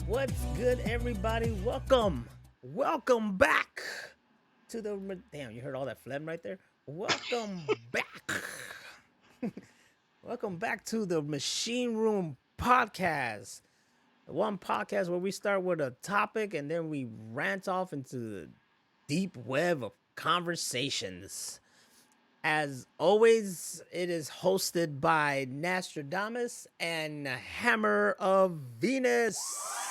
What's good, everybody? Welcome back to the. Damn, you heard all that phlegm right there? Welcome back. Welcome back to the Machine Room Podcast. The one podcast where we start with a topic and then we rant off into the deep web of conversations. As always, it is hosted by Nostradamus and Hammer of Venus.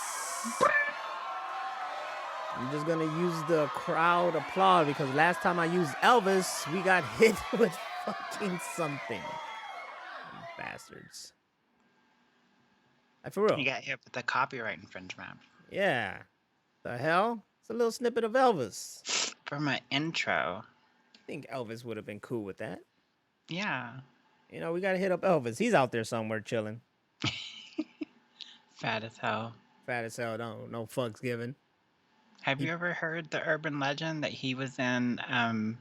I'm just gonna use the crowd applause because last time I used Elvis, we got hit with fucking something. Bastards. Like, for real. You got hit with the copyright infringement. Yeah. The hell? It's a little snippet of Elvis. For my intro. I think Elvis would have been cool with that. Yeah. You know, we gotta hit up Elvis. He's out there somewhere chilling. Fat as hell. Fat as hell, no fucks given. Have you ever heard the urban legend that he was in Home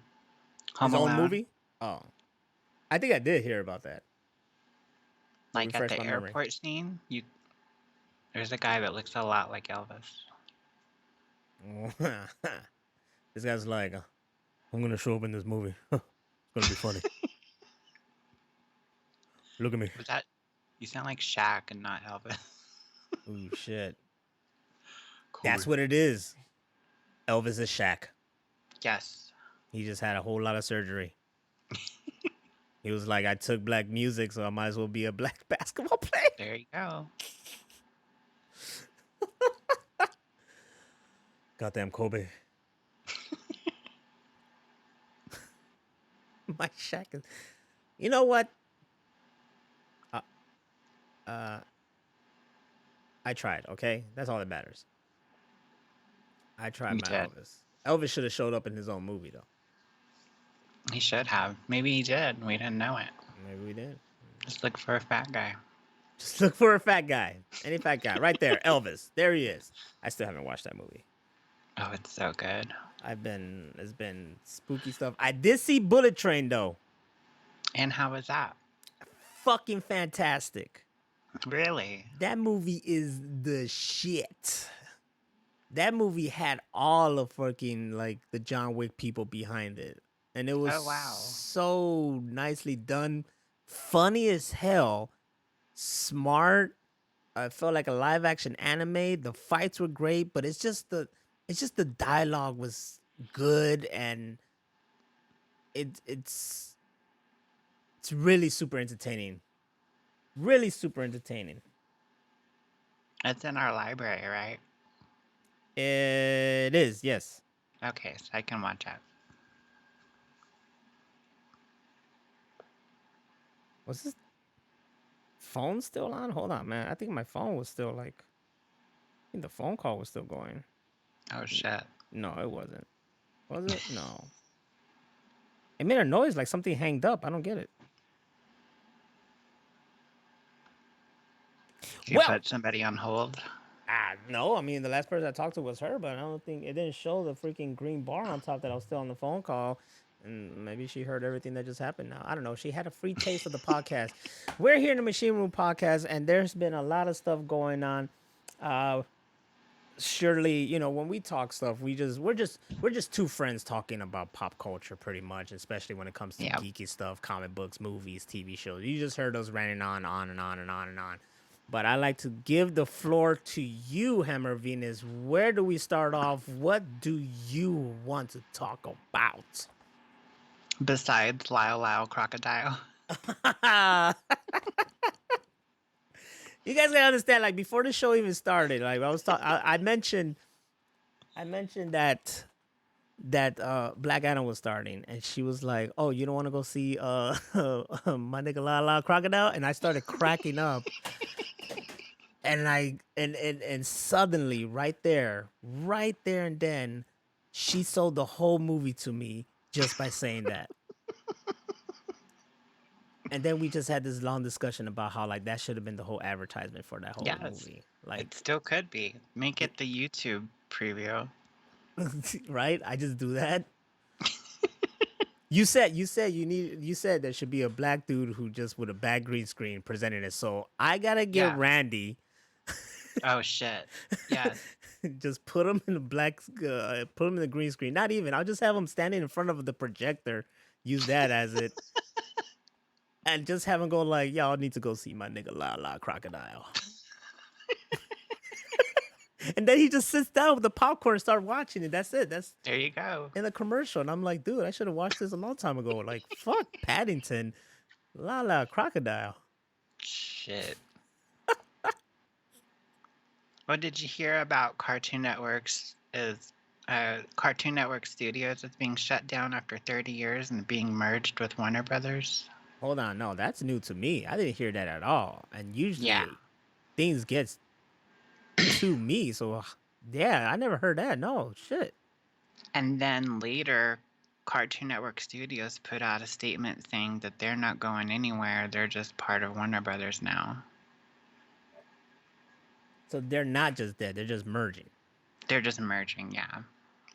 His Alone? own movie? Oh. I think I did hear about that. Like at Refresh the my memory. airport scene, there's a guy that looks a lot like Elvis. This guy's like, I'm gonna show up in this movie. It's gonna be funny. Look at me. Was that? You sound like Shaq and not Elvis. Ooh, shit. Cool. That's what it is. Elvis is Shaq. Yes. He just had a whole lot of surgery. He was like, I took black music, so I might as well be a black basketball player. There you go. Goddamn Kobe. My Shaq is... You know what? I tried, okay? That's all that matters. I tried You my did. Elvis. Elvis should have showed up in his own movie, though. He should have. Maybe he did. We didn't know it. Maybe we did. Just look for a fat guy. Just look for a fat guy. Any fat guy. Right there. Elvis. There he is. I still haven't watched that movie. Oh, it's so good. It's been spooky stuff. I did see Bullet Train, though. And how was that? Fucking fantastic. Really? That movie is the shit. That movie had all of fucking, like, the John Wick people behind it. And it was so nicely done. Funny as hell. Smart. I felt like a live action anime. The fights were great, but it's just the dialogue was good, and it's really super entertaining. Really super entertaining. It's in our library, right? It is, yes. Okay, so I can watch it. Was this phone still on? Hold on, man. I think my phone was still like... I think the phone call was still going. Oh, shit. No, it wasn't. Was it? No. It made a noise like something hanged up. I don't get it. Did you put somebody on hold? No. I mean, the last person I talked to was her, but I don't think... It didn't show the freaking green bar on top that I was still on the phone call. And maybe she heard everything that just happened now. I don't know. She had a free taste of the podcast. We're here in the Machine Room Podcast, and there's been a lot of stuff going on. Surely, you know, when we talk stuff, we're just two friends talking about pop culture, pretty much, especially when it comes to geeky stuff, comic books, movies, TV shows. You just heard us ranting on and on and on and on. But I like to give the floor to you, Hammer Venus. Where do we start off? What do you want to talk about? Besides Lyle Crocodile. You guys gotta understand, like, before the show even started, like, I mentioned that Black Adam was starting, and she was like, "Oh, you don't want to go see my nigga Lyle Crocodile?" And I started cracking up, and suddenly, right there and then, she sold the whole movie to me just by saying that. And then we just had this long discussion about how, like, that should have been the whole advertisement for that whole movie. Like, it still could be. Make it the YouTube preview. Right? I just do that. You said there should be a black dude who just with a bad green screen presenting it. So I gotta get Randy Oh shit. Yes. Just put them in the put them in the green screen. Not even. I'll just have them standing in front of the projector. Use that as it, and just have them go like, "Y'all need to go see my nigga La La Crocodile." And then he just sits down with the popcorn and start watching it. That's it. That's There you go. in the commercial. And I'm like, dude, I should have watched this a long time ago. Like, fuck Paddington, La La Crocodile. Shit. What did you hear about Cartoon Network's Cartoon Network Studios is being shut down after 30 years and being merged with Warner Brothers? Hold on, no, that's new to me. I didn't hear that at all. And Yeah. usually things get to me, so yeah, I never heard that. No shit. And then later, Cartoon Network Studios put out a statement saying that they're not going anywhere. They're just part of Warner Brothers now. So they're not just dead, they're just merging. They're just merging, yeah.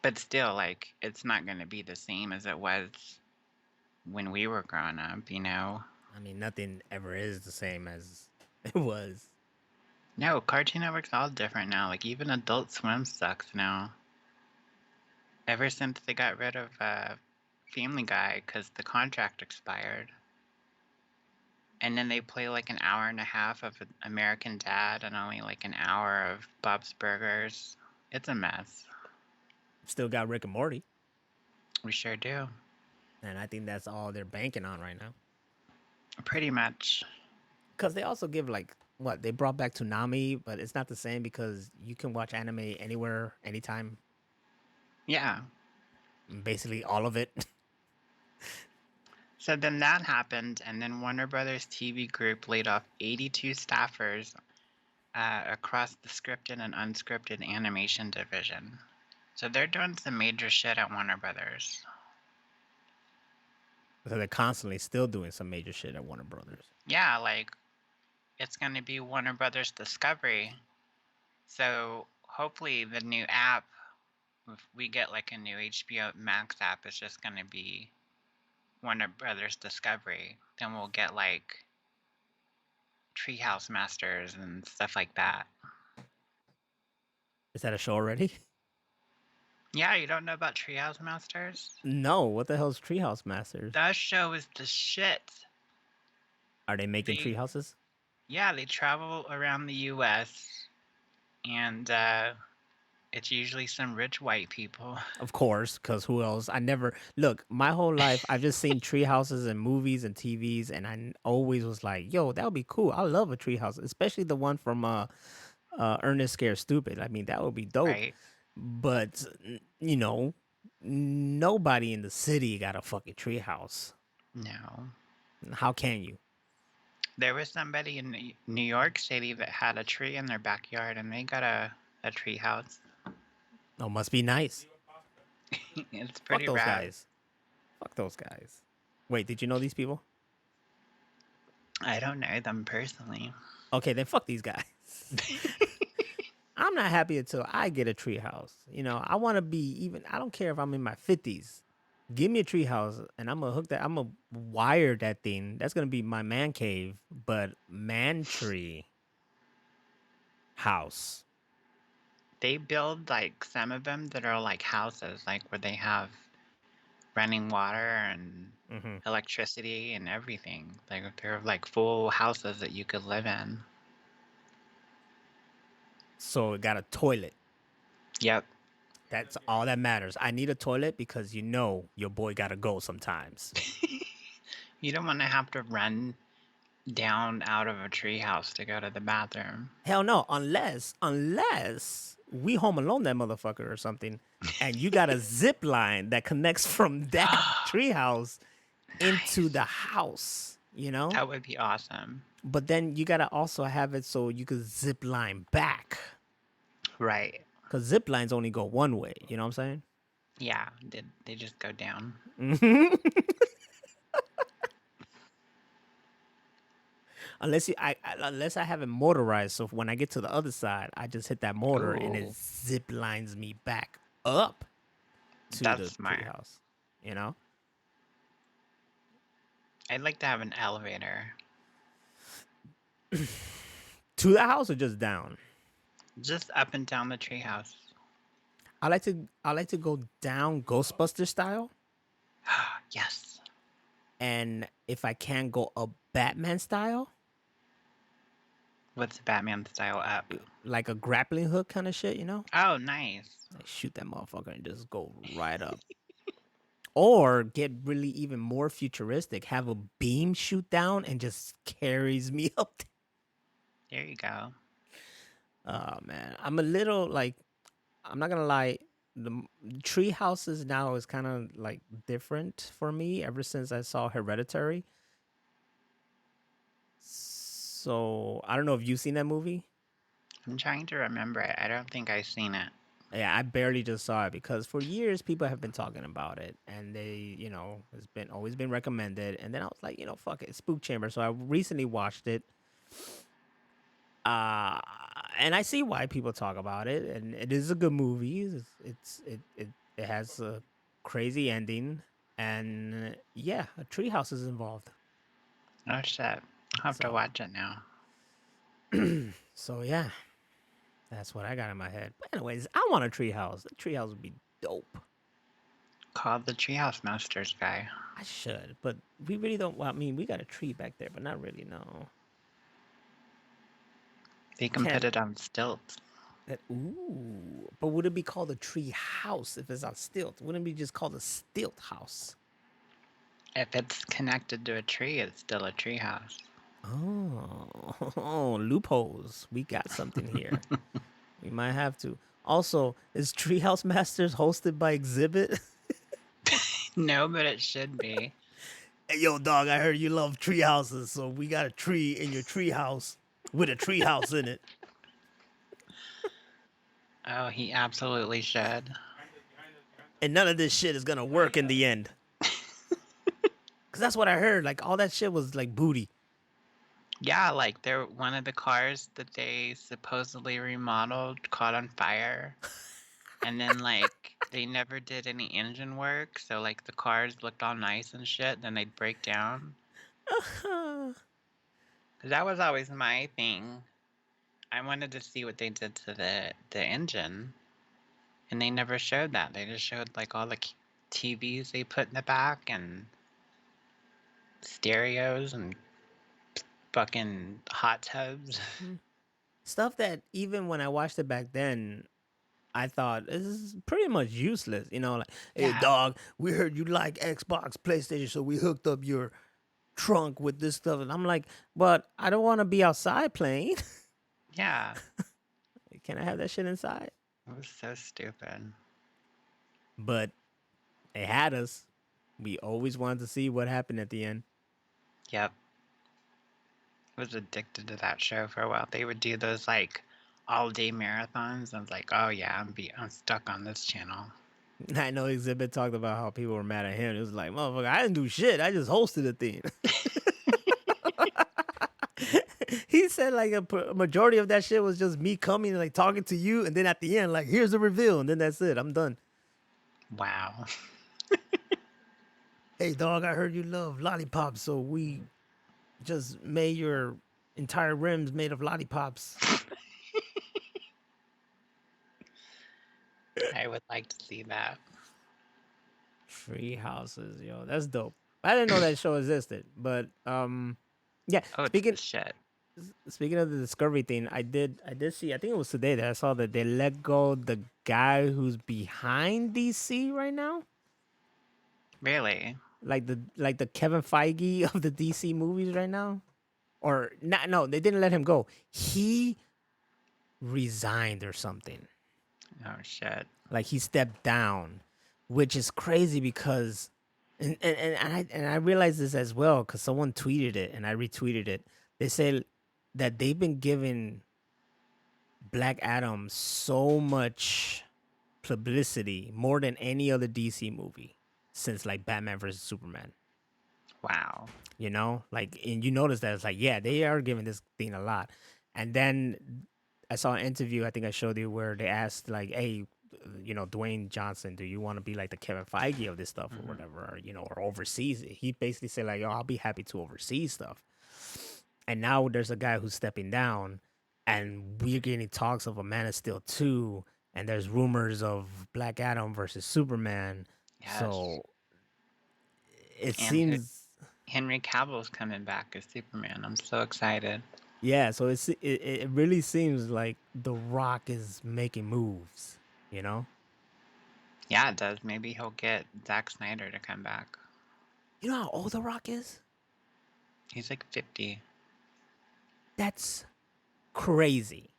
But still, like, it's not going to be the same as it was when we were growing up, you know? I mean, nothing ever is the same as it was. No, Cartoon Network's all different now. Like, even Adult Swim sucks now. Ever since they got rid of Family Guy because the contract expired. And then they play like an hour and a half of American Dad and only like an hour of Bob's Burgers. It's a mess. Still got Rick and Morty. We sure do. And I think that's all they're banking on right now. Pretty much. Because they also give like, what, they brought back Toonami, but it's not the same because you can watch anime anywhere, anytime. Yeah. Basically all of it. So then that happened, and then Warner Brothers TV Group laid off 82 staffers across the scripted and unscripted animation division. So they're doing some major shit at Warner Brothers. So they're constantly still doing some major shit at Warner Brothers. Yeah, like it's going to be Warner Brothers Discovery. So hopefully the new app, if we get like a new HBO Max app, it's just going to be Warner Brothers Discovery. Then we'll get like Treehouse Masters and stuff like that. Is that a show already? Yeah, you don't know about Treehouse Masters? No, what the hell's Treehouse Masters? That show is the shit. Are they making tree houses? Yeah, they travel around the U.S. and it's usually some rich white people. Of course, because who else? I never look. My whole life, I've just seen tree houses in movies and TVs, and I always was like, "Yo, that would be cool. I love a tree house, especially the one from Ernest Scared Stupid. I mean, that would be dope." Right. But you know, nobody in the city got a fucking tree house. No. How can you? There was somebody in New York City that had a tree in their backyard, and they got a tree house. Oh, must be nice. It's pretty Fuck those rad. guys. Fuck those guys. Wait, did you know these people? I don't know them personally. Okay, then fuck these guys. I'm not happy until I get a tree house. You know, I want to be even. I don't care if I'm in my 50s. Give me a tree house, and I'm gonna hook that. I'm gonna wire that thing. That's gonna be my man cave, but man tree house. They build like some of them that are like houses, like where they have running water and electricity and everything. Like they're like full houses that you could live in. So it got a toilet. Yep. That's all that matters. I need a toilet because you know your boy gotta go sometimes. You don't want to have to run down out of a treehouse to go to the bathroom. Hell no, unless we home alone that motherfucker or something, and you got a zip line that connects from that treehouse into the house. You know, that would be awesome. But then you gotta also have it so you could zip line back. Right. Because zip lines only go one way. You know what I'm saying? Yeah, they just go down. Unless I have it motorized, so when I get to the other side, I just hit that motor and it zip lines me back up to the treehouse. You know? I'd like to have an elevator. To the house or just down? Just up and down the treehouse. I like to go down Ghostbuster style, Yes. and if I can go up Batman style, What's Batman style up? like a grappling hook kind of shit, you know? Oh, nice. Like shoot that motherfucker and just go right up. Or get really even more futuristic, have a beam shoot down and just carries me up. There you go. Oh man, I'm a little like, I'm not gonna lie, the tree houses now is kind of like different for me ever since I saw Hereditary. So I don't know if you've seen that movie. I'm trying to remember it. I don't think I've seen it. Yeah, I barely just saw it because for years people have been talking about it, and they, you know, it's been always been recommended. And then I was like, you know, fuck it, Spook Chamber. So I recently watched it. Uh and I see why people talk about it, and it is a good movie. It has a crazy ending, and yeah, a treehouse is involved. Oh shit. I'll have to So watch it now. so yeah, that's what I got in my head. But anyways, I want a treehouse. A treehouse would be dope. Call the Treehouse Masters guy. I should, but we really don't. Well, I mean, we got a tree back there, but not really. No, They can can't. put it on stilts. That ooh, but would it be called a tree house if it's on stilt? Wouldn't it be just called a stilt house? If it's connected to a tree, it's still a treehouse. Oh, loopholes. We got something here. We might have to. Also, is Treehouse Masters hosted by Exhibit? No, but it should be. Hey, yo, dog, I heard you love tree houses, so we got a tree in your tree house with a tree house in it. Oh, he absolutely should. And none of this shit is gonna work in the end. Cause that's what I heard. Like all that shit was like booty. Yeah, like they're one of the cars that they supposedly remodeled caught on fire. And then like they never did any engine work, so like the cars looked all nice and shit, then they'd break down. 'Cause that was always my thing. I wanted to see what they did to the engine, and they never showed that. They just showed like all the TVs they put in the back and stereos and fucking hot tubs. Stuff that even when I watched it back then, I thought this is pretty much useless. You know, like, hey, Yeah. dog, we heard you like Xbox, PlayStation, so we hooked up your trunk with this stuff. And I'm like, but I don't want to be outside playing. Yeah. Can I have that shit inside? It was so stupid. But they had us. We always wanted to see what happened at the end. Yep. I was addicted to that show for a while. They would do those like all-day marathons. I was like, oh yeah, I'm stuck on this channel. I know Exhibit talked about how people were mad at him. It was like, motherfucker, I didn't do shit. I just hosted a thing. He said like a majority of that shit was just me coming and like talking to you, and then at the end, like, here's the reveal, and then that's it. I'm done. Wow. Hey dog, I heard you love lollipops, so we just made your entire rims made of lollipops. I would like to see that. Tree houses, yo, that's dope. I didn't know that show existed, but yeah. Oh, Speaking it's shit. speaking of the Discovery thing, I did see. I think it was today that I saw that they let go the guy who's behind DC right now, Really? like the Kevin Feige of the DC movies right now, or not? No, they didn't let him go. He resigned or something. Oh shit. Like he stepped down, which is crazy because, and I realized this as well because someone tweeted it and I retweeted it. They say that they've been giving Black Adam so much publicity, more than any other DC movie since like Batman versus Superman. Wow. You know, like, and you notice that it's like, yeah, they are giving this thing a lot. And then I saw an interview, I think I showed you, where they asked like, hey, you know, Dwayne Johnson, do you want to be like the Kevin Feige of this stuff or whatever, or, you know, or overseas it? He basically said like, yo, I'll be happy to oversee stuff. And now there's a guy who's stepping down and we're getting talks of a Man of Steel 2, and there's rumors of Black Adam versus Superman. Yes. So it And seems, Henry Cavill's coming back as Superman. I'm so excited. yeah. So it really seems like The Rock is making moves. You know, Yeah, it does. Maybe he'll get Zack Snyder to come back. you know how old The Rock is? He's like 50. That's crazy.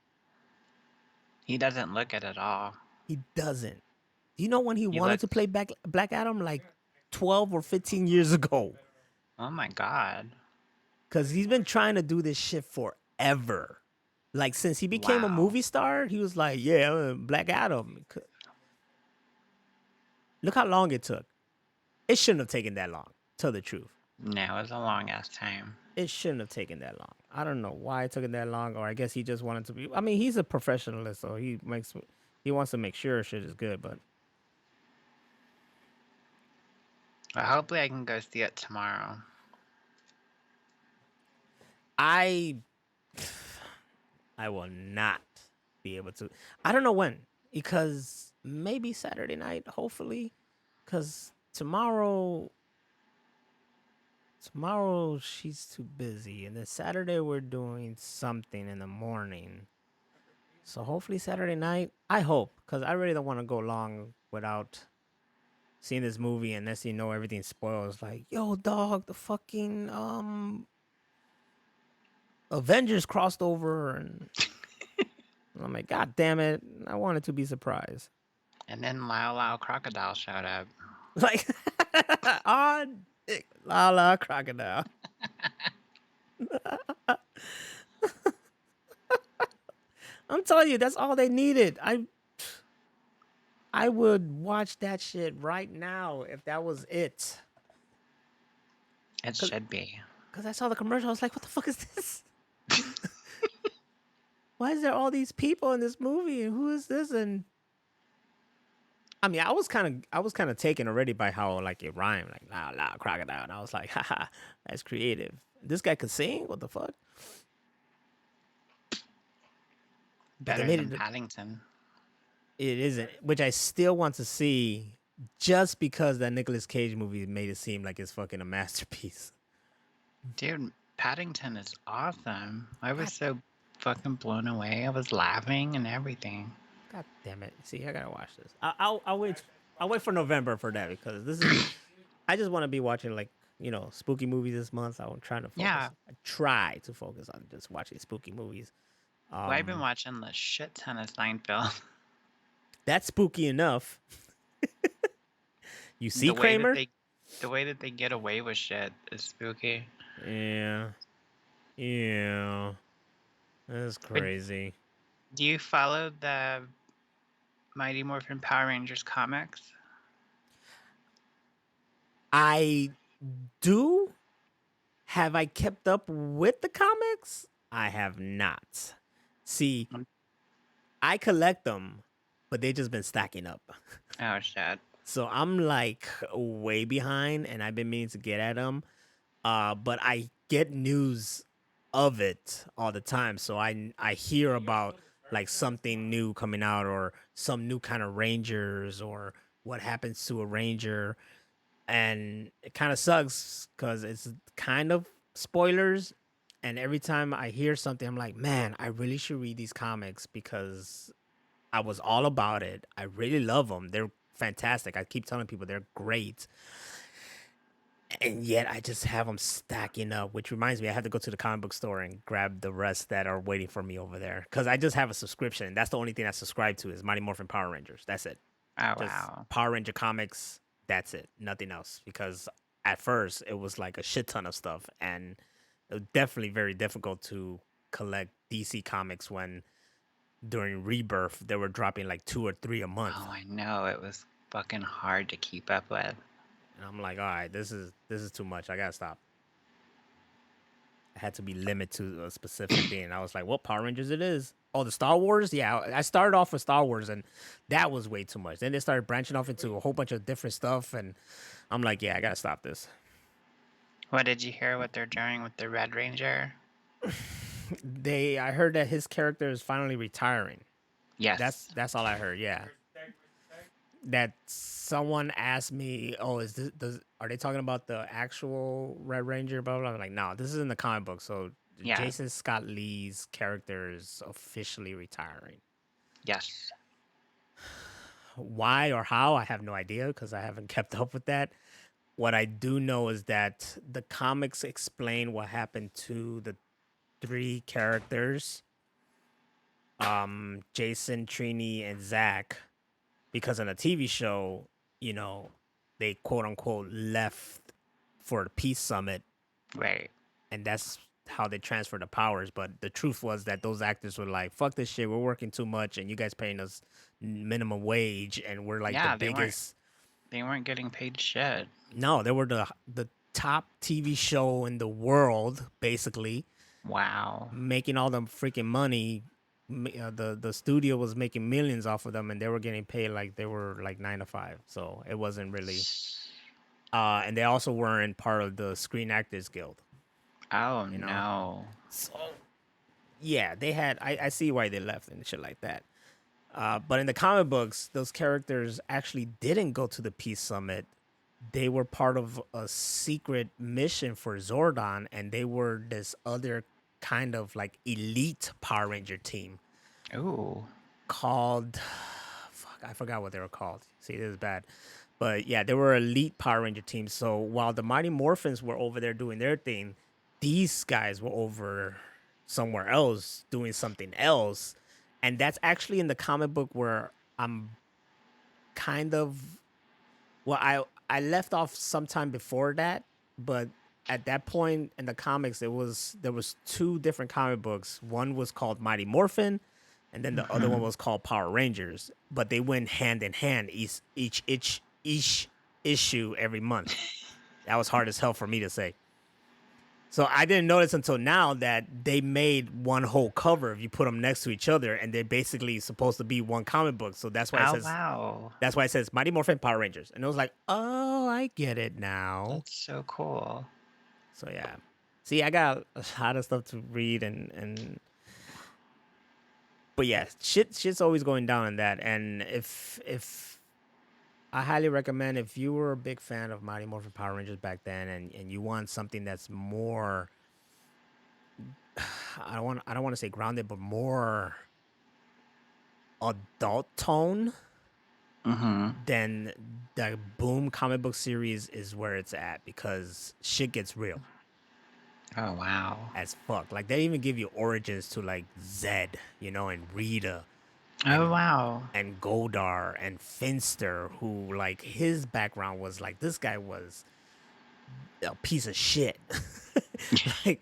He doesn't look it at all. He doesn't. Do you know when he He wanted to looks, play Black Adam? Like 12 or 15 years ago. oh my God. Because he's been trying to do this shit forever. Like, since he became a Wow. movie star, he was like, yeah, Black Adam. Look how long it took. It shouldn't have taken that long, tell the truth. No, it was a long ass time. It shouldn't have taken that long. I don't know why it took it that long, or I guess he just wanted to be. I mean, he's a professionalist, so he wants to make sure shit is good, but Well, hopefully I can go see it tomorrow. I will not be able to. I don't know when, because maybe Saturday night, hopefully, because tomorrow she's too busy, and then Saturday we're doing something in the morning. So hopefully Saturday night. I hope, because I really don't want to go long without seeing this movie, unless you know everything spoils. Like, yo, dog, the fucking Avengers crossed over, and I'm like, God damn it! I wanted to be surprised. And then Lao Lao Crocodile showed up. Like, on la la crocodile. I'm telling you, that's all they needed. I would watch that shit right now if that was it. It Cause, should be. Cause I saw the commercial, I was like, what the fuck is this? Why is there all these people in this movie, and who is this? And I mean, I was kind of taken already by how like it rhymed, like la la crocodile, and I was like, haha, that's creative. This guy could sing. What the fuck? But they Better made than it. Paddington. It isn't, which I still want to see, just because that Nicolas Cage movie made it seem like it's fucking a masterpiece. Dude, Paddington is awesome. I was God, so fucking blown away. I was laughing and everything. God damn it! See, I gotta watch this. I'll wait. I'll wait for November for that, because this is. I just want to be watching, like, spooky movies this month. I'm trying to focus. Yeah. I try to focus on just watching spooky movies. Well, I've been watching a shit ton of Seinfeld. That's spooky enough. You see Kramer? The way that they get away with shit is spooky. Yeah. That's crazy. Do you follow the Mighty Morphin Power Rangers comics? I do. Have I kept up with the comics? I have not. See, I collect them, but they just been stacking up. Oh, shit. So I'm like way behind, and I've been meaning to get at them. But I get news of it all the time, so I hear about like something new coming out, or some new kind of Rangers, or what happens to a Ranger, and it kind of sucks because it's kind of spoilers. And every time I hear something, I'm like, man, I really should read these comics, because I was all about it. I really love them. They're fantastic. I keep telling people they're great. And yet I just have them stacking up, which reminds me, I have to go to the comic book store and grab the rest that are waiting for me over there. Because I just have a subscription. That's the only thing I subscribe to is Mighty Morphin Power Rangers. That's it. Oh, Just wow. Power Ranger comics. That's it. Nothing else. Because at first it was like a shit ton of stuff. And it was definitely very difficult to collect DC comics when during Rebirth they were dropping like 2 or 3 a month. Oh, I know. It was fucking hard to keep up with. And I'm like, all right, this is too much. I gotta stop. I had to be limited to a specific thing. I was like, what Power Rangers it is? Oh, the Star Wars? Yeah, I started off with Star Wars, and that was way too much. Then they started branching off into a whole bunch of different stuff, and I'm like, yeah, I gotta stop this. What did you hear what they're doing with the Red Ranger? I heard that his character is finally retiring. Yes. That's all I heard. Yeah. That someone asked me, "Oh, is this are they talking about the actual Red Ranger?" Blah blah. I'm like, no, this is in the comic book. So Yeah. Jason Scott Lee's character is officially retiring. Yes. Why or how, I have no idea because I haven't kept up with that. What I do know is that the comics explain what happened to the three characters, Jason, Trini, and Zach, because on the TV show, you know, they quote unquote left for the peace summit, Right. and that's how they transfer the powers. But the truth was that those actors were like, "Fuck this shit, we're working too much, and you guys paying us minimum wage, and we're like the Yeah, they weren't biggest." they weren't getting paid shit. No, they were the top TV show in the world, basically, Wow. making all the freaking money. The studio was making millions off of them, and they were getting paid like they were like 9 to 5. So it wasn't really. And they also weren't part of the Screen Actors Guild. Oh You know. no. So yeah, they had. I see why they left and shit like that. But in the comic books, those characters actually didn't go to the Peace Summit. They were part of a secret mission for Zordon, and they were this other kind of like elite Power Ranger team Ooh. called. Fuck, I forgot what they were called. See, this is bad. But yeah, they were elite Power Ranger team. So while the Mighty Morphins were over there doing their thing, these guys were over somewhere else doing something else. And that's actually in the comic book where I'm kind of well, I left off sometime before that, but at that point in the comics, there was two different comic books. One was called Mighty Morphin, and then the other one was called Power Rangers. But they went hand in hand each issue every month. That was hard as hell for me to say. So I didn't notice until now that they made one whole cover if you put them next to each other, and they're basically supposed to be one comic book. So Oh wow. that's why it says Mighty Morphin Power Rangers. And it was like, oh, I get it now. That's so cool. So yeah. See, I got a lot of stuff to read and but yeah, shit's always going down in that. And if I highly recommend if you were a big fan of Mighty Morphin Power Rangers back then and you want something that's more I don't want to say grounded, but more adult tone, then the Boom comic book series is where it's at because shit gets real Oh wow. as fuck. Like they even give you origins to like Zed, and Rita Oh wow. and Goldar and Finster, who like his background was like this guy was a piece of shit. Like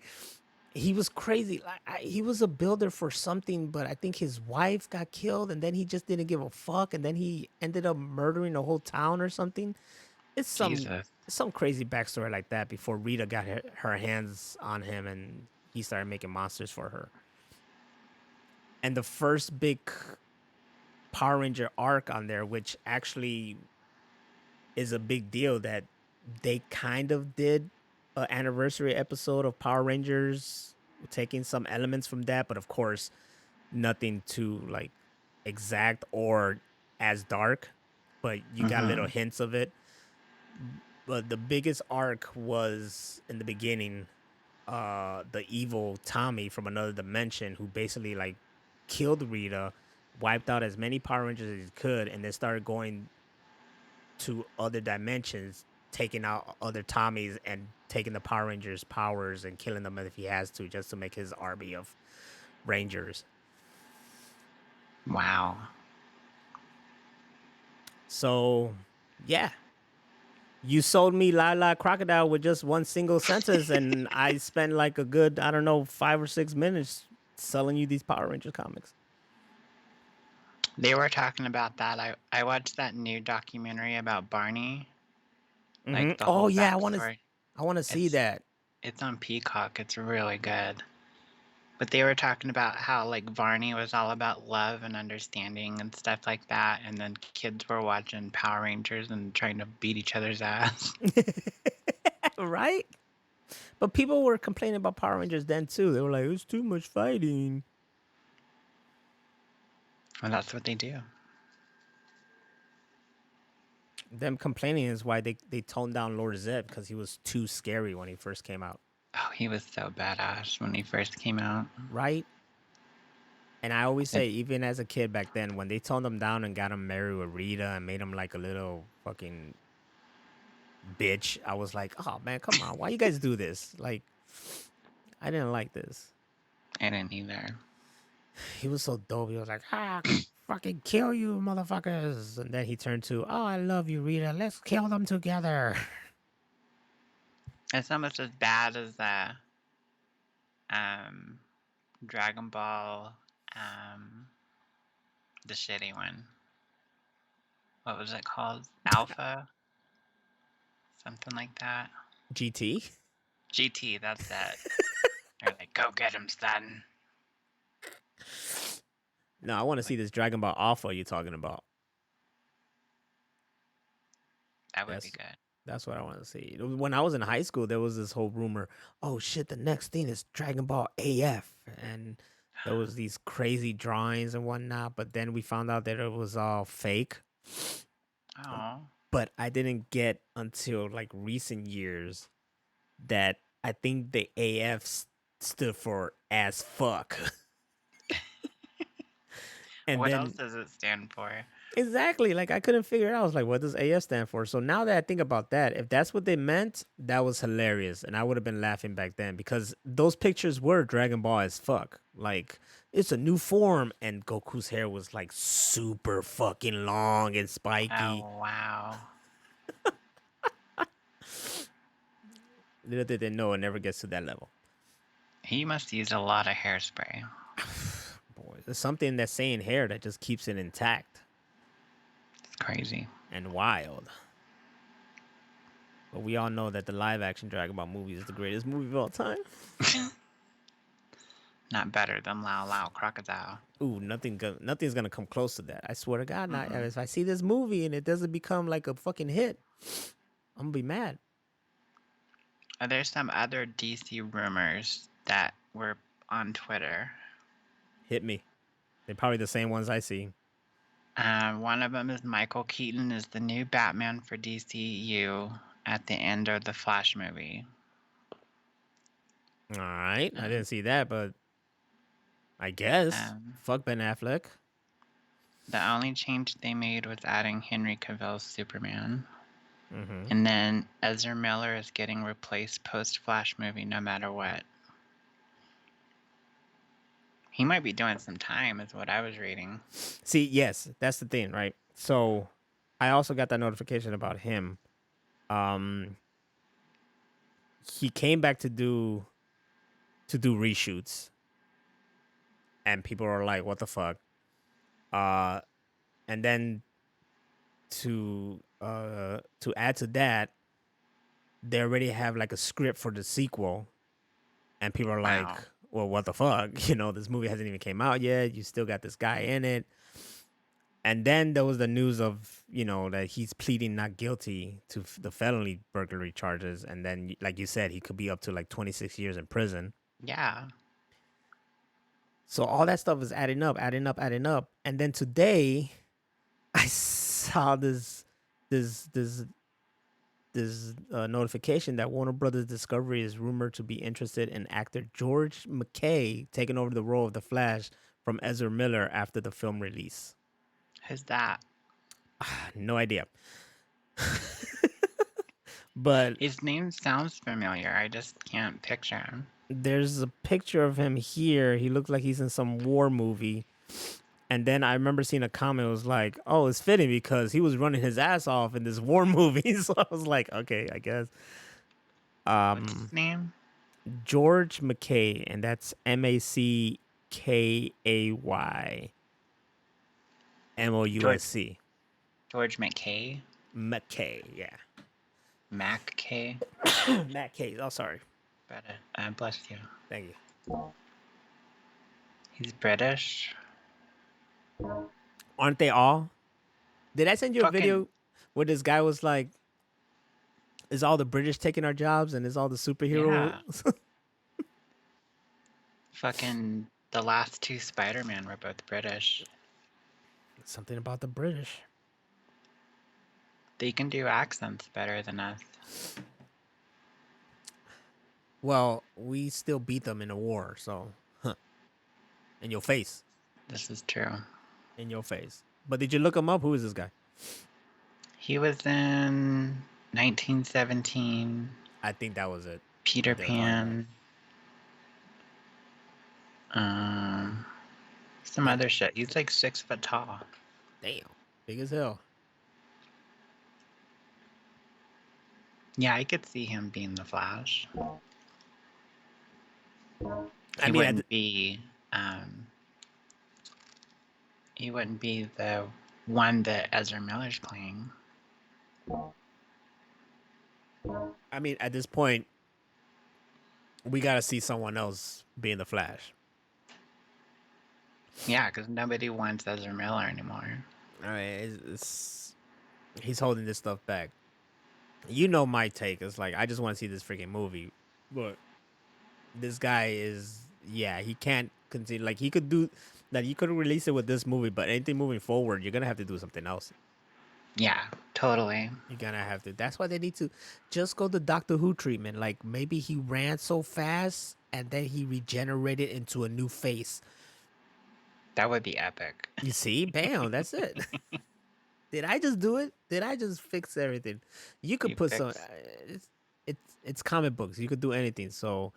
he was crazy. Like he was a builder for something, but I think his wife got killed, and then he just didn't give a fuck, and then he ended up murdering the whole town or something. It's Jesus. some crazy backstory like that before Rita got her hands on him and he started making monsters for her. And the first big Power Ranger arc on there, which actually is a big deal, that they kind of did an anniversary episode of Power Rangers, taking some elements from that, but of course, nothing too like exact or as dark. But you got little hints of it. But the biggest arc was in the beginning, the evil Tommy from another dimension who basically like killed Rita, wiped out as many Power Rangers as he could, and then started going to other dimensions, taking out other Tommies and taking the Power Rangers' powers and killing them if he has to, just to make his army of Rangers. Wow. So, yeah. You sold me La La Crocodile with just one single sentence, and I spent like a good, I don't know, 5 or 6 minutes selling you these Power Rangers comics. They were talking about that. I watched that new documentary about Barney. Like the Oh whole yeah, backstory. I want to see that. It's on Peacock. It's really good. But they were talking about how like Barney was all about love and understanding and stuff like that, and then kids were watching Power Rangers and trying to beat each other's ass. Right? But people were complaining about Power Rangers then too. They were like, it's too much fighting. Well, that's what they do. Them complaining is why they toned down Lord Zed, because he was too scary when he first came out. Oh, he was so badass when he first came out. Right? And I always say, even as a kid back then, when they toned him down and got him married with Rita and made him like a little fucking bitch, I was like, oh man, come on. Why you guys do this? Like, I didn't like this. I didn't either. He was so dope. He was like, fucking kill you, motherfuckers. And then he turned to, oh, I love you, Rita. Let's kill them together. It's almost as bad as Dragon Ball, the shitty one. What was it called? Alpha? Something like that. GT? GT, that's it. They're like, go get him, son. No, I want to see this Dragon Ball Alpha you're talking about. That would be good. That's what I want to see. When I was in high school, there was this whole rumor, oh shit, the next thing is Dragon Ball AF. And there was these crazy drawings and whatnot, but then we found out that it was all fake. Oh. But I didn't get until like recent years that I think the AF stood for as fuck. And what else does it stand for? Exactly. Like, I couldn't figure it out. I was like, what does AF stand for? So now that I think about that, if that's what they meant, that was hilarious. And I would have been laughing back then, because those pictures were Dragon Ball as fuck. Like, it's a new form. And Goku's hair was like super fucking long and spiky. Oh, wow. Little did they know it never gets to that level. He must use a lot of hairspray. Boy, there's something in that saying hair that just keeps it intact. It's crazy. And wild. But we all know that the live-action Dragon Ball movie is the greatest movie of all time. Not better than Lao Lao Crocodile. Ooh, nothing's gonna come close to that. I swear to God. Mm-hmm. If I see this movie and it doesn't become like a fucking hit, I'm gonna be mad. Are there some other DC rumors that were on Twitter? Hit me. They're probably the same ones I see. One of them is Michael Keaton is the new Batman for DCU at the end of the Flash movie. All right. I didn't see that, but I guess. Fuck Ben Affleck. The only change they made was adding Henry Cavill's Superman. Mm-hmm. And then Ezra Miller is getting replaced post-Flash movie no matter what. He might be doing some time, is what I was reading. See, yes, that's the thing, right? So I also got that notification about him. He came back to do reshoots. And people are like, what the fuck? And then to add to that, they already have like a script for the sequel. And people are like, well, what the fuck? You know, this movie hasn't even came out yet. You still got this guy in it. And then there was the news of, you know, that he's pleading not guilty to the felony burglary charges. And then, like you said, he could be up to like 26 years in prison. Yeah. So all that stuff is adding up. And then today, I saw this notification that Warner Brothers Discovery is rumored to be interested in actor George McKay taking over the role of the Flash from Ezra Miller after the film release. Who's that? No idea. But his name sounds familiar. I just can't picture him. There's a picture of him here. He looks like he's in some war movie. And then I remember seeing a comment. It was like, oh, it's fitting because he was running his ass off in this war movie. So I was like, okay, I guess. What's his name? George McKay, and that's MACKAY. MOUSC. George McKay? McKay, yeah. Mac K? Mac K. Oh, sorry. Bless you. Thank you. He's British. Aren't they all? Did I send you a video where this guy was like, Is all the British taking our jobs, and is all the superheroes? Yeah. Fucking the last two Spider-Man were both British. Something about the British. They can do accents better than us. Well, we still beat them in a war, so in your face. This is true. In your face. But did you look him up? Who is this guy? He was in 1917. I think that was it. Peter Pan. Some other shit. He's like 6 foot tall. Damn. Big as hell. Yeah, I could see him being the Flash. He wouldn't be the one that Ezra Miller's playing. I mean, at this point, we gotta see someone else being the Flash. Yeah, because nobody wants Ezra Miller anymore. I mean, he's holding this stuff back. You know my take. It's like I just want to see this freaking movie, but this guy is he can't continue. Like he could do that. You could release it with this movie, but anything moving forward, you're gonna have to do something else. Yeah, totally. You're gonna have to. That's why they need to just go the Doctor Who treatment. Like maybe he ran so fast and then he regenerated into a new face. That would be epic. You see, bam, that's it. Did I just do it? Did I just fix everything? You could put some. It's comic books. You could do anything. So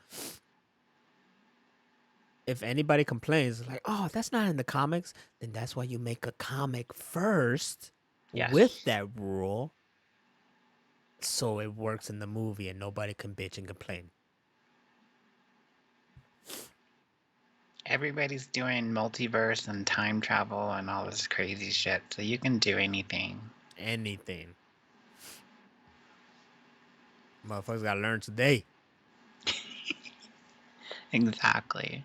if anybody complains, like, oh, that's not in the comics, then that's why you make a comic first with that rule, so it works in the movie and nobody can bitch and complain. Everybody's doing multiverse and time travel and all this crazy shit, so you can do anything. Anything. Motherfuckers gotta learn today. Exactly.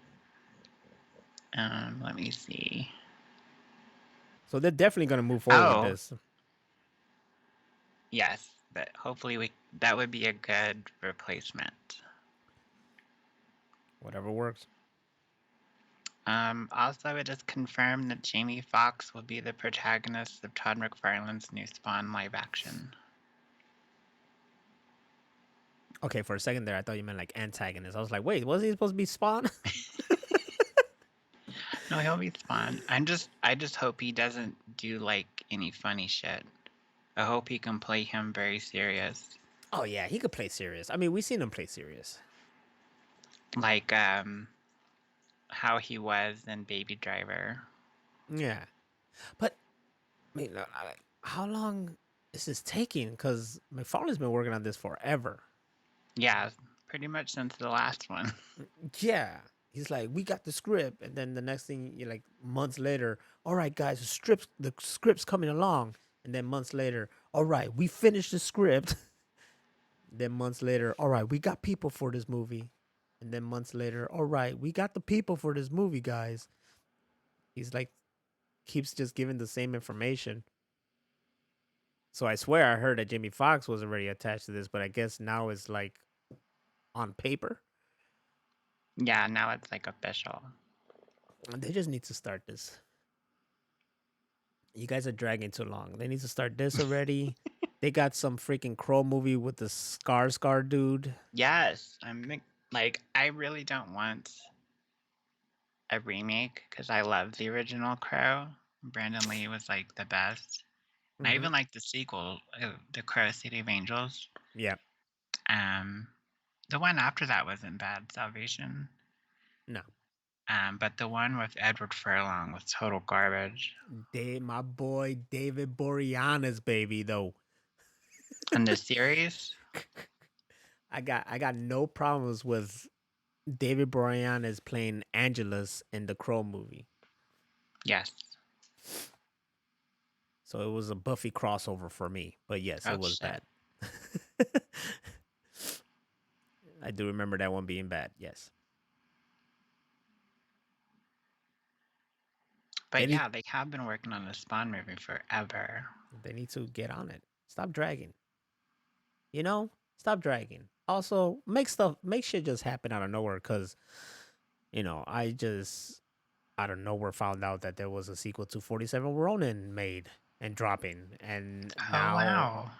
Let me see. So they're definitely gonna move forward with this. Yes, but hopefully that would be a good replacement. Whatever works. Also, it is confirmed that Jamie Foxx will be the protagonist of Todd McFarlane's new Spawn live action. Okay, for a second there, I thought you meant like antagonist. I was like, wait, wasn't he supposed to be Spawn? No, he'll be Spawn. I just hope he doesn't do like any funny shit. I hope he can play him very serious. Oh yeah, he could play serious. I mean, we've seen him play serious. Like how he was in Baby Driver. Yeah, but I mean, how long is this taking? Because McFarlane's been working on this forever. Yeah, pretty much since the last one. Yeah, he's like, we got the script, and then the next thing, you're like months later, all right, guys, the script's coming along, and then months later, all right, we finished the script. Then months later, all right, we got people for this movie. And then months later, all right, we got the people for this movie, guys. He's like, keeps just giving the same information. So I swear I heard that Jamie Foxx was already attached to this, but I guess now it's like on paper. Yeah, now it's like official. They just need to start this. You guys are dragging too long. They need to start this already. They got some freaking Crow movie with the Scar dude. Yes, I really don't want a remake because I love the original Crow. Brandon Lee was like the best. Mm-hmm. I even like the sequel, The Crow City of Angels. Yeah. The one after that wasn't bad, Salvation. No. But the one with Edward Furlong was total garbage. My boy David Boreanaz, baby, though. In the series? I got no problems with David Boreanaz playing Angelus in the Crow movie. Yes. So it was a Buffy crossover for me. But yes, it was bad. I do remember that one being bad, yes. But they have been working on the Spawn movie forever. They need to get on it. Stop dragging. You know, Stop dragging. Also, make shit just happen out of nowhere. Cause I just out of nowhere found out that there was a sequel to 47 Ronin made and dropping, and Oh, now wow.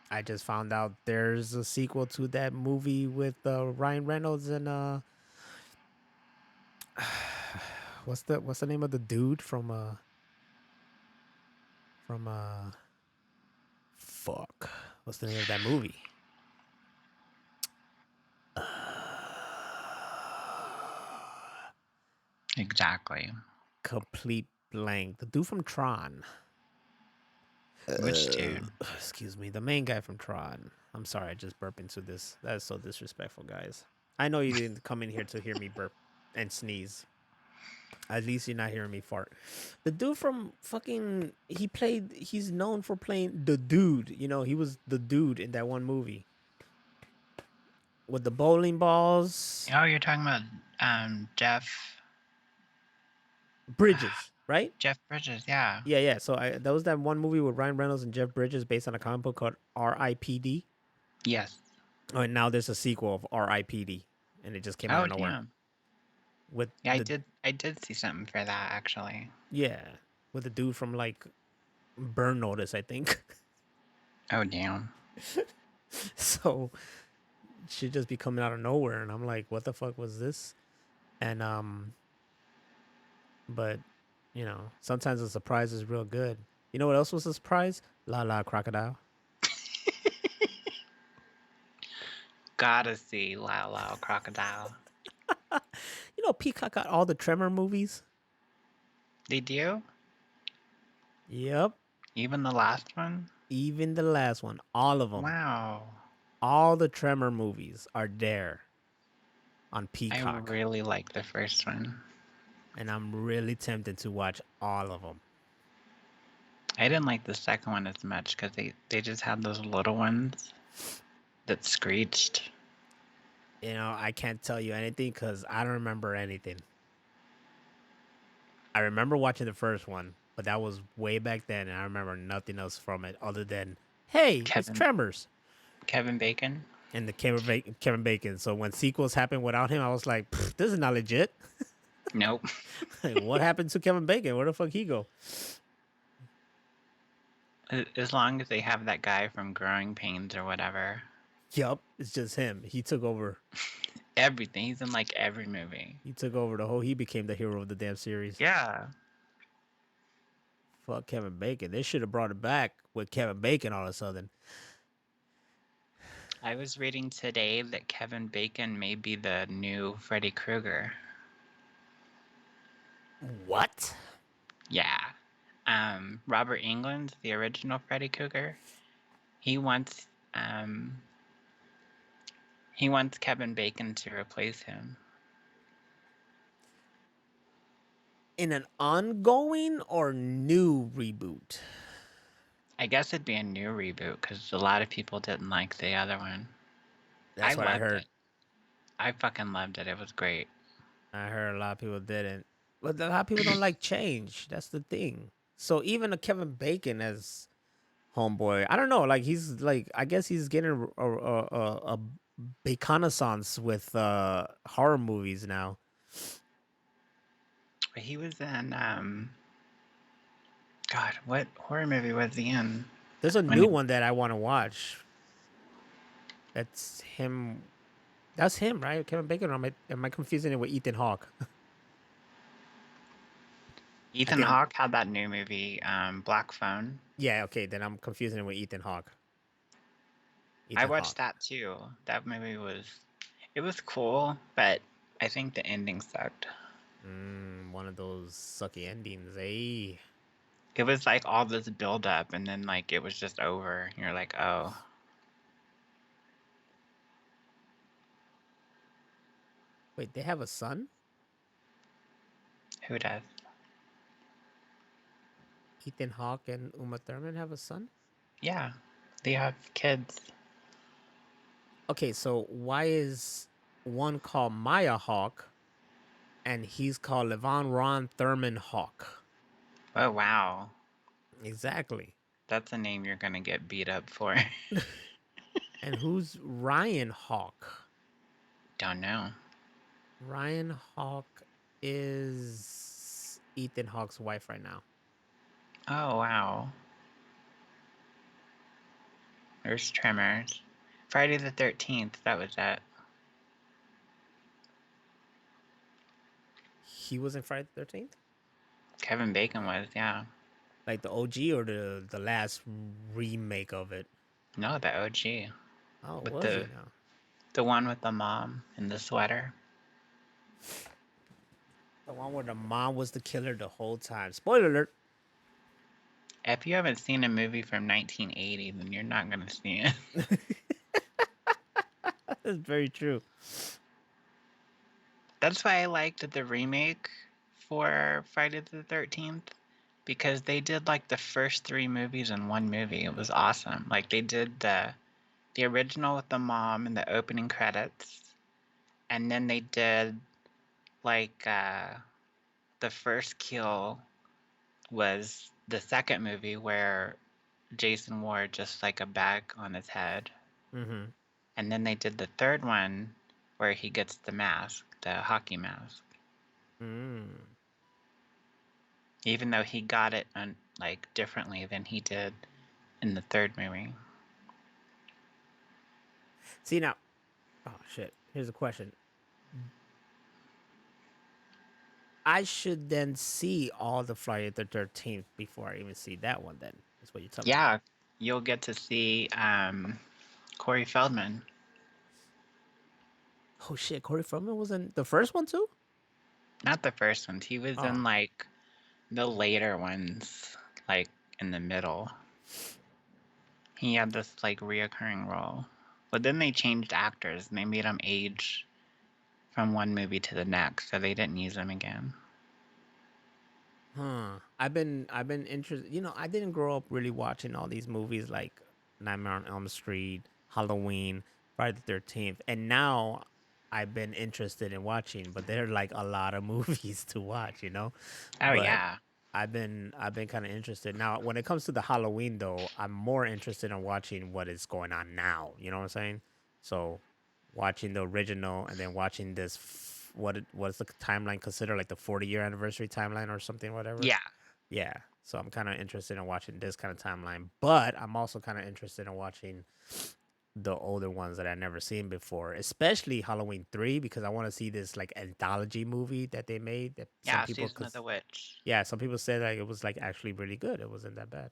I just found out there's a sequel to that movie with Ryan Reynolds and what's the name of the dude from fuck, what's the name of that movie? Exactly. Complete blank. The dude from Tron. Which dude? Excuse me, the main guy from Tron. I'm sorry, I just burped into this. That is so disrespectful, guys. I know you didn't come in here to hear me burp and sneeze. At least you're not hearing me fart. The dude from fucking he's known for playing the dude. He was the dude in that one movie with the bowling balls. Oh, you're talking about Jeff Bridges, right? Jeff Bridges, yeah. Yeah, yeah. So that was that one movie with Ryan Reynolds and Jeff Bridges based on a comic book called R.I.P.D. Yes. Oh, and now there's a sequel of R.I.P.D. and it just came out Oh, of nowhere damn. with Yeah, I did see something for that actually. yeah, with the dude from like Burn Notice, I think. Oh, damn. So should just be coming out of nowhere, and I'm like, what the fuck was this? And but sometimes a surprise is real good. You know what else was a surprise? La La Crocodile. Gotta see Lyle Crocodile. Peacock got all the Tremor movies. They do? Yep. Even the last one? Even the last one, all of them. Wow. All the Tremor movies are there on I Peacock. really like the first one. And I'm really tempted to watch all of them. I didn't like the second one as much because they just had those little ones that screeched. I can't tell you anything because I don't remember anything. I remember watching the first one, but that was way back then, and I remember nothing else from it other than, hey, it's Tremors. Kevin Bacon? And the Kevin Bacon. So when sequels happened without him, I was like, this is not legit. Nope. Like, what happened to Kevin Bacon? Where the fuck he go? As long as they have that guy from Growing Pains or whatever. Yup, it's just him. He took over everything. He's in like every movie. He took over the whole. He became the hero of the damn series. Yeah. Fuck Kevin Bacon. They should have brought it back with Kevin Bacon all of a sudden. I was reading today that Kevin Bacon may be the new Freddy Krueger. What? Yeah. Robert Englund, the original Freddy Krueger, he wants Kevin Bacon to replace him. In an ongoing or new reboot? I guess it'd be a new reboot because a lot of people didn't like the other one. That's what I heard. It. I fucking loved it. It was great. I heard a lot of people didn't. But a lot of people don't like change. That's the thing. So even a Kevin Bacon as homeboy, I don't know. Like he's like, I guess he's getting a reconnaissance with horror movies now. He was in God, what horror movie was he in? There's a new one that I want to watch. That's him. That's him, right? Kevin Bacon. Or am I confusing it with Ethan Hawke? Ethan Hawke had that new movie, Black Phone. Yeah, okay, then I'm confusing it with Ethan Hawke. I watched that too. That movie was cool, but I think the ending sucked. One of those sucky endings, eh? It was like all this build up and then like it was just over. You're like, oh. Wait, they have a son? Who does? Ethan Hawke and Uma Thurman have a son? Yeah, they have kids. Okay, so why is one called Maya Hawke and he's called Levon Ron Thurman Hawke? Oh, wow. Exactly. That's a name you're going to get beat up for. And who's Ryan Hawk? Don't know. Ryan Hawk is Ethan Hawke's wife right now. Oh, wow. There's Tremors. Friday the 13th, that was it. He was in Friday the 13th? Kevin Bacon was, yeah. Like the OG or the last remake of it? No, the OG. Oh, With was he now? the one with the mom in the sweater. The one where the mom was the killer the whole time. Spoiler alert. If you haven't seen a movie from 1980, then you're not going to see it. That's very true. That's why I liked the remake for Friday the 13th, because they did like the first 3 movies in one movie. It was awesome. Like they did the original with the mom in the opening credits, and then they did like the first kill was the second movie where Jason wore just like a bag on his head. Mm-hmm. And then they did the third one where he gets the mask, the hockey mask. Even though he got it like differently than he did in the third movie. See now, oh shit. Here's a question. I should then see all the Friday the 13th before I even see that one. Then that's what you're telling me. Yeah, you'll get to see Corey Feldman. Oh shit, Corey Feldman was in the first one too? Not the first ones. He was in like the later ones, like in the middle. He had this like reoccurring role. But then they changed actors and they made him age from one movie to the next, so they didn't use him again. I've been interested. You know, I didn't grow up really watching all these movies like Nightmare on Elm Street, Halloween, Friday the 13th, and now I've been interested in watching. But there are like a lot of movies to watch, you know. Oh But yeah. I've been kind of interested. Now, when it comes to the Halloween though, I'm more interested in watching what is going on now. You know what I'm saying? So, watching the original and then watching this what's the timeline considered, like the 40-year anniversary timeline or something, whatever. Yeah. Yeah. So I'm kind of interested in watching this kind of timeline, but I'm also kind of interested in watching the older ones that I've never seen before, especially Halloween 3, because I want to see this like anthology movie that they made that some Yeah, people Season of the Witch. yeah, some people said like it was like actually really good. It wasn't that bad.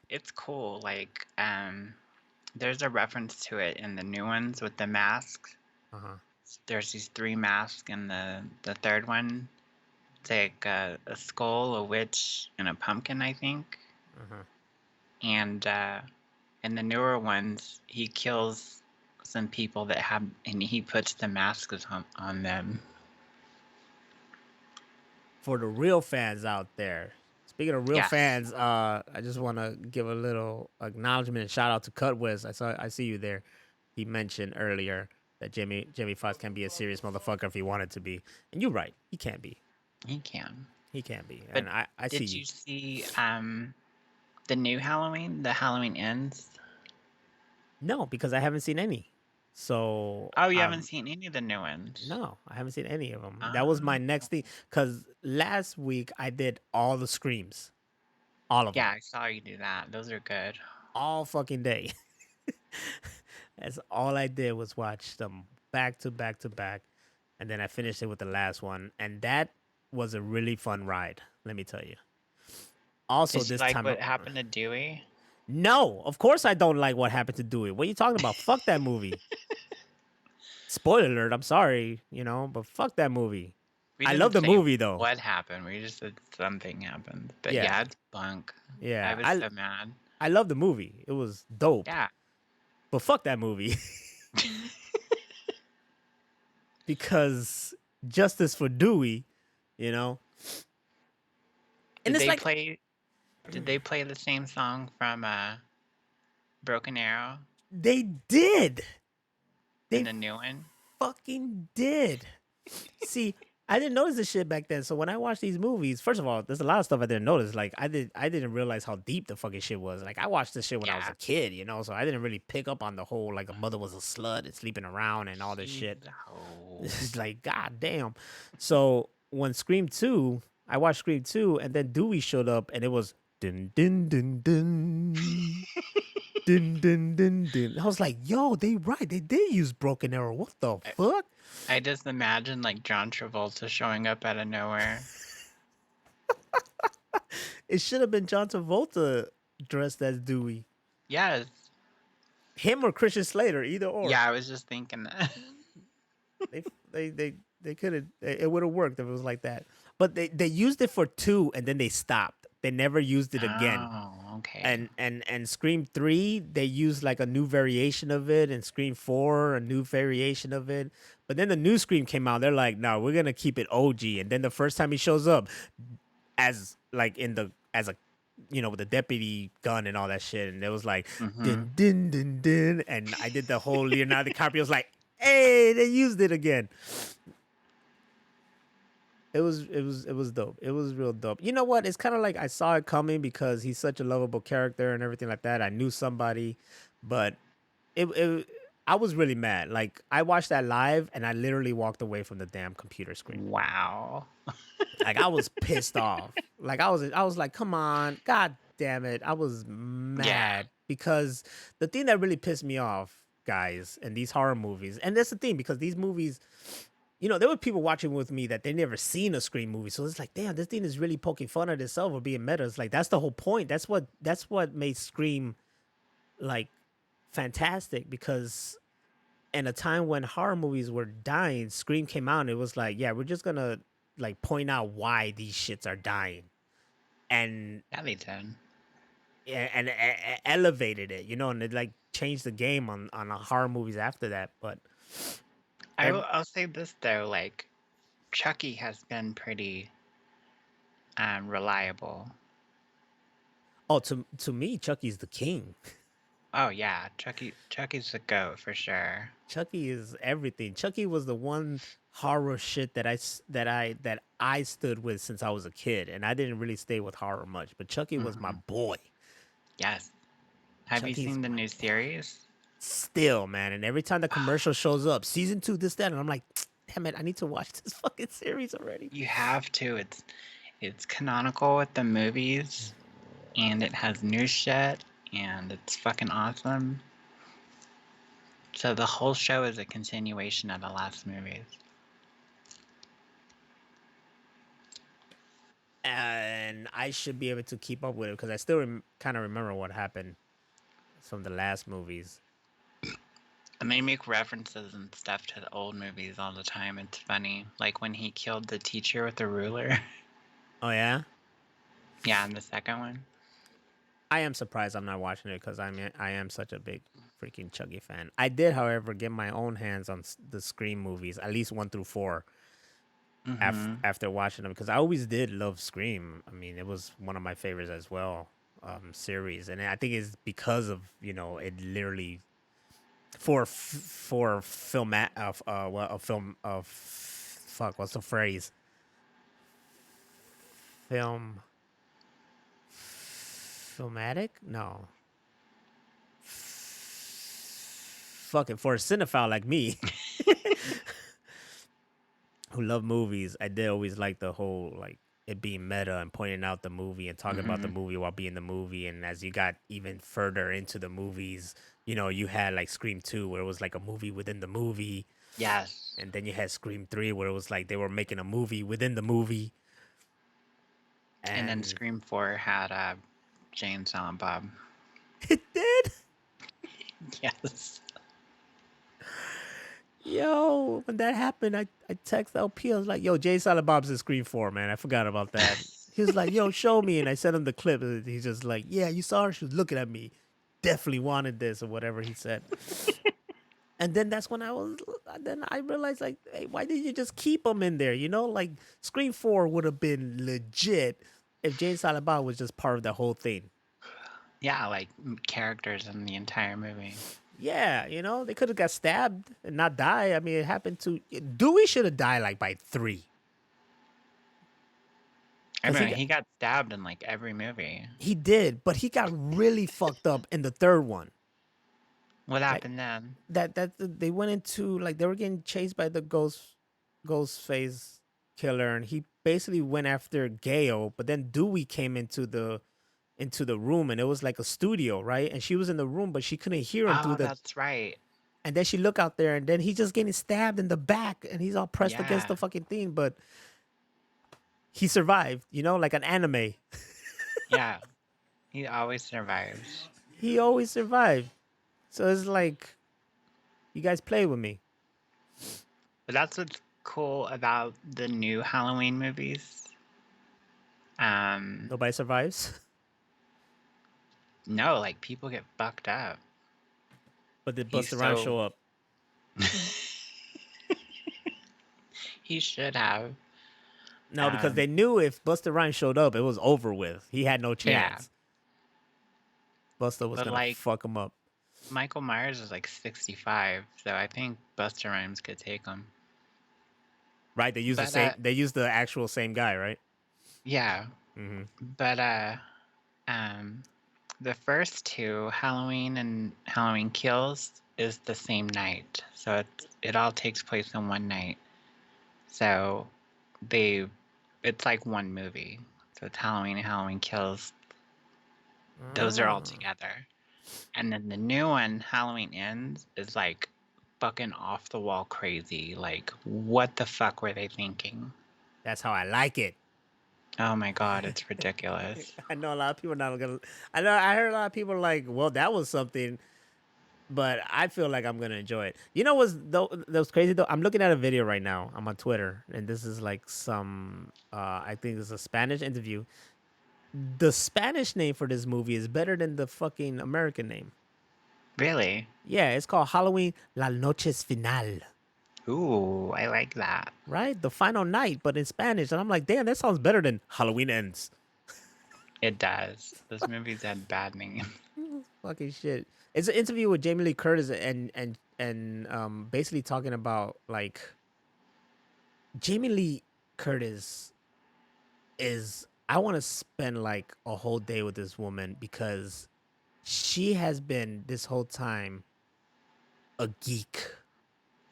It's cool. Like, there's a reference to it in the new ones with the masks. Uh-huh. There's these 3 masks in the third one. It's like a skull, a witch, and a pumpkin, I think. Uh-huh. And in the newer ones, he kills some people that have, and he puts the masks on them. For the real fans out there, speaking of real Yes. fans, I just want to give a little acknowledgement and shout out to Cutwiz. I see you there. He mentioned earlier that Jimmy Fox can be a serious motherfucker if he wanted to be, and you're right, he can be. He can. He can be, But and I see you. Did you see the new Halloween, the Halloween Ends? No, because I haven't seen any. So oh, you haven't seen any of the new ones? No, I haven't seen any of them. That was my next thing, because last week I did all the Screams, all of them. Yeah, I saw you do that. Those are good. All fucking day. That's all I did was watch them back to back to back, and then I finished it with the last one, and that was a really fun ride. Let me tell you. Also, Did you this like time what happened to Dewey? No, of course I don't like what happened to Dewey. What are you talking about? Fuck that movie. Spoiler alert, I'm sorry, you know, but fuck that movie. I love the movie though. What happened? We just said something happened. But Yeah. yeah, it's bunk. Yeah. I was so mad. I love the movie. It was dope. Yeah. But fuck that movie. Because justice for Dewey, you know. And Did it's they like play Did they play the same song from Broken Arrow? They did. In the new one? Fucking did. See, I didn't notice this shit back then. So when I watched these movies, first of all, there's a lot of stuff I didn't notice. Like I didn't realize how deep the fucking shit was. Like I watched this shit when I was Yeah. a kid, you know, so I didn't really pick up on the whole like a mother was a slut and sleeping around and all this She's shit. a hoe. It's like god damn. So when Scream 2, I watched Scream 2 and then Dewey showed up and it was dun dun dun dun dun dun dun dun. I was like, yo, they right, they did use Broken Arrow. What the fuck? I just imagine like John Travolta showing up out of nowhere. It should have been John Travolta dressed as Dewey. Yes. Him or Christian Slater, either or. Yeah, I was just thinking that. They could have. It would have worked if it was like that. But they used it for 2 and then they stopped. They never used it again. Oh, okay. And Scream 3, they used like a new variation of it, and Scream 4, a new variation of it. But then the new Scream came out. They're like, no, we're gonna keep it OG. And then the first time he shows up, as like as a with the deputy gun and all that shit, and it was like din din din din, and I did the whole Leonardo DiCaprio's like, hey, they used it again. It was dope. It was real dope. You know what? It's kind of like I saw it coming because he's such a lovable character and everything like that. I knew somebody, but I was really mad. Like I watched that live and I literally walked away from the damn computer screen. Wow. Like I was pissed off. Like I was like, come on, god damn it. I was mad because the thing that really pissed me off, guys, in these horror movies, and that's the thing because these movies, there were people watching with me that they never seen a Scream movie. So it's like, damn, this thing is really poking fun at itself or being meta. It's like that's the whole point. That's what made Scream like fantastic, because in a time when horror movies were dying, Scream came out and it was like, yeah, we're just gonna like point out why these shits are dying, and Yeah, they did. and elevated it, and it like changed the game on horror movies after that. But I'll say this though, like Chucky has been pretty reliable. Oh, to me, Chucky's the king. Oh yeah, Chucky's the GOAT for sure. Chucky is everything. Chucky was the one horror shit that I stood with since I was a kid, and I didn't really stay with horror much. But Chucky was my boy. Yes. Have you seen the new series? Still, man, and every time the commercial shows up, season 2, this, that, and I'm like, damn it, I need to watch this fucking series already. You have to. It's canonical with the movies, and it has new shit, and it's fucking awesome. So the whole show is a continuation of the last movies. And I should be able to keep up with it because I still kind of remember what happened from the last movies. And they make references and stuff to the old movies all the time. It's funny. Like when he killed the teacher with the ruler. Oh, yeah? Yeah, in the second one. I am surprised I'm not watching it because I am such a big freaking Chucky fan. I did, however, get my own hands on the Scream movies, at least 1 through 4, after watching them, because I always did love Scream. I mean, it was one of my favorites as well, series, and I think it's because of it literally for film a film of fuck, what's the phrase? Filmatic? No. Fuck it. For a cinephile like me, who love movies, I did always like the whole like it being meta and pointing out the movie and talking about the movie while being the movie. And as you got even further into the movies, you had like Scream 2 where it was like a movie within the movie. Yes. And then you had Scream 3 where it was like they were making a movie within the movie. And then Scream 4 had Jay and Silent Bob. It did? Yes. Yo, when that happened, I text LP. I was like, yo, Jay Silent Bob's in Scream 4, man. I forgot about that. He was like, yo, show me. And I sent him the clip. And he's just like, yeah, you saw her? She was looking at me. Definitely wanted this or whatever he said. And then that's when I realized, like, hey, why didn't you just keep him in there? Like Scream 4 would have been legit if Jay Silent Bob was just part of the whole thing. Yeah, like characters in the entire movie. Yeah, they could have got stabbed and not die. I mean, it happened to Dewey should have died like by 3. I Cause mean, he got stabbed in like every movie. he did, but he got really fucked up in the third one. What Like happened then? they went into like they were getting chased by the ghost face killer, and he basically went after Gale, but then Dewey came into the room, and it was like a studio, right? And she was in the room, but she couldn't hear him through Oh, the. that's right. And then she looked out there, and then he's just getting stabbed in the back, and he's all pressed against Yeah. the fucking thing, but he survived, like an anime. Yeah. He always survives. He always survived. So it's like, you guys play with me. But that's what's cool about the new Halloween movies. Nobody survives, No, like people get fucked up. but did He's Busta Rhymes show up? He should have. No, because they knew if Busta Rhymes showed up, it was over with. He had no Yeah. chance. Busta was But, gonna like, fuck him up. Michael Myers is like 65, so I think Busta Rhymes could take him. Right? They use the But, same. They use the actual same guy, right? Yeah. Mm-hmm. But the first two, Halloween and Halloween Kills, is the same night. So it all takes place in one night. So it's like one movie. So it's Halloween and Halloween Kills. Those are all together. And then the new one, Halloween Ends, is like fucking off the wall crazy. Like, what the fuck were they thinking? That's how I like it. Oh my god, it's ridiculous. I know a lot of people not gonna. I heard a lot of people like, well, that was something, but I feel like I'm gonna enjoy it. You know what's that was crazy though? I'm looking at a video right now. I'm on Twitter, and this is like some. I think it's a Spanish interview. The Spanish name for this movie is better than the fucking American name. Really? Yeah, it's called Halloween La Noches Final. Ooh, I like that. Right? The final night, but in Spanish. And I'm like, damn, that sounds better than Halloween Ends. It does. Those movies had bad names. Fucking shit. It's an interview with Jamie Lee Curtis and basically talking about like Jamie Lee Curtis is I want to spend like a whole day with this woman because she has been this whole time a geek.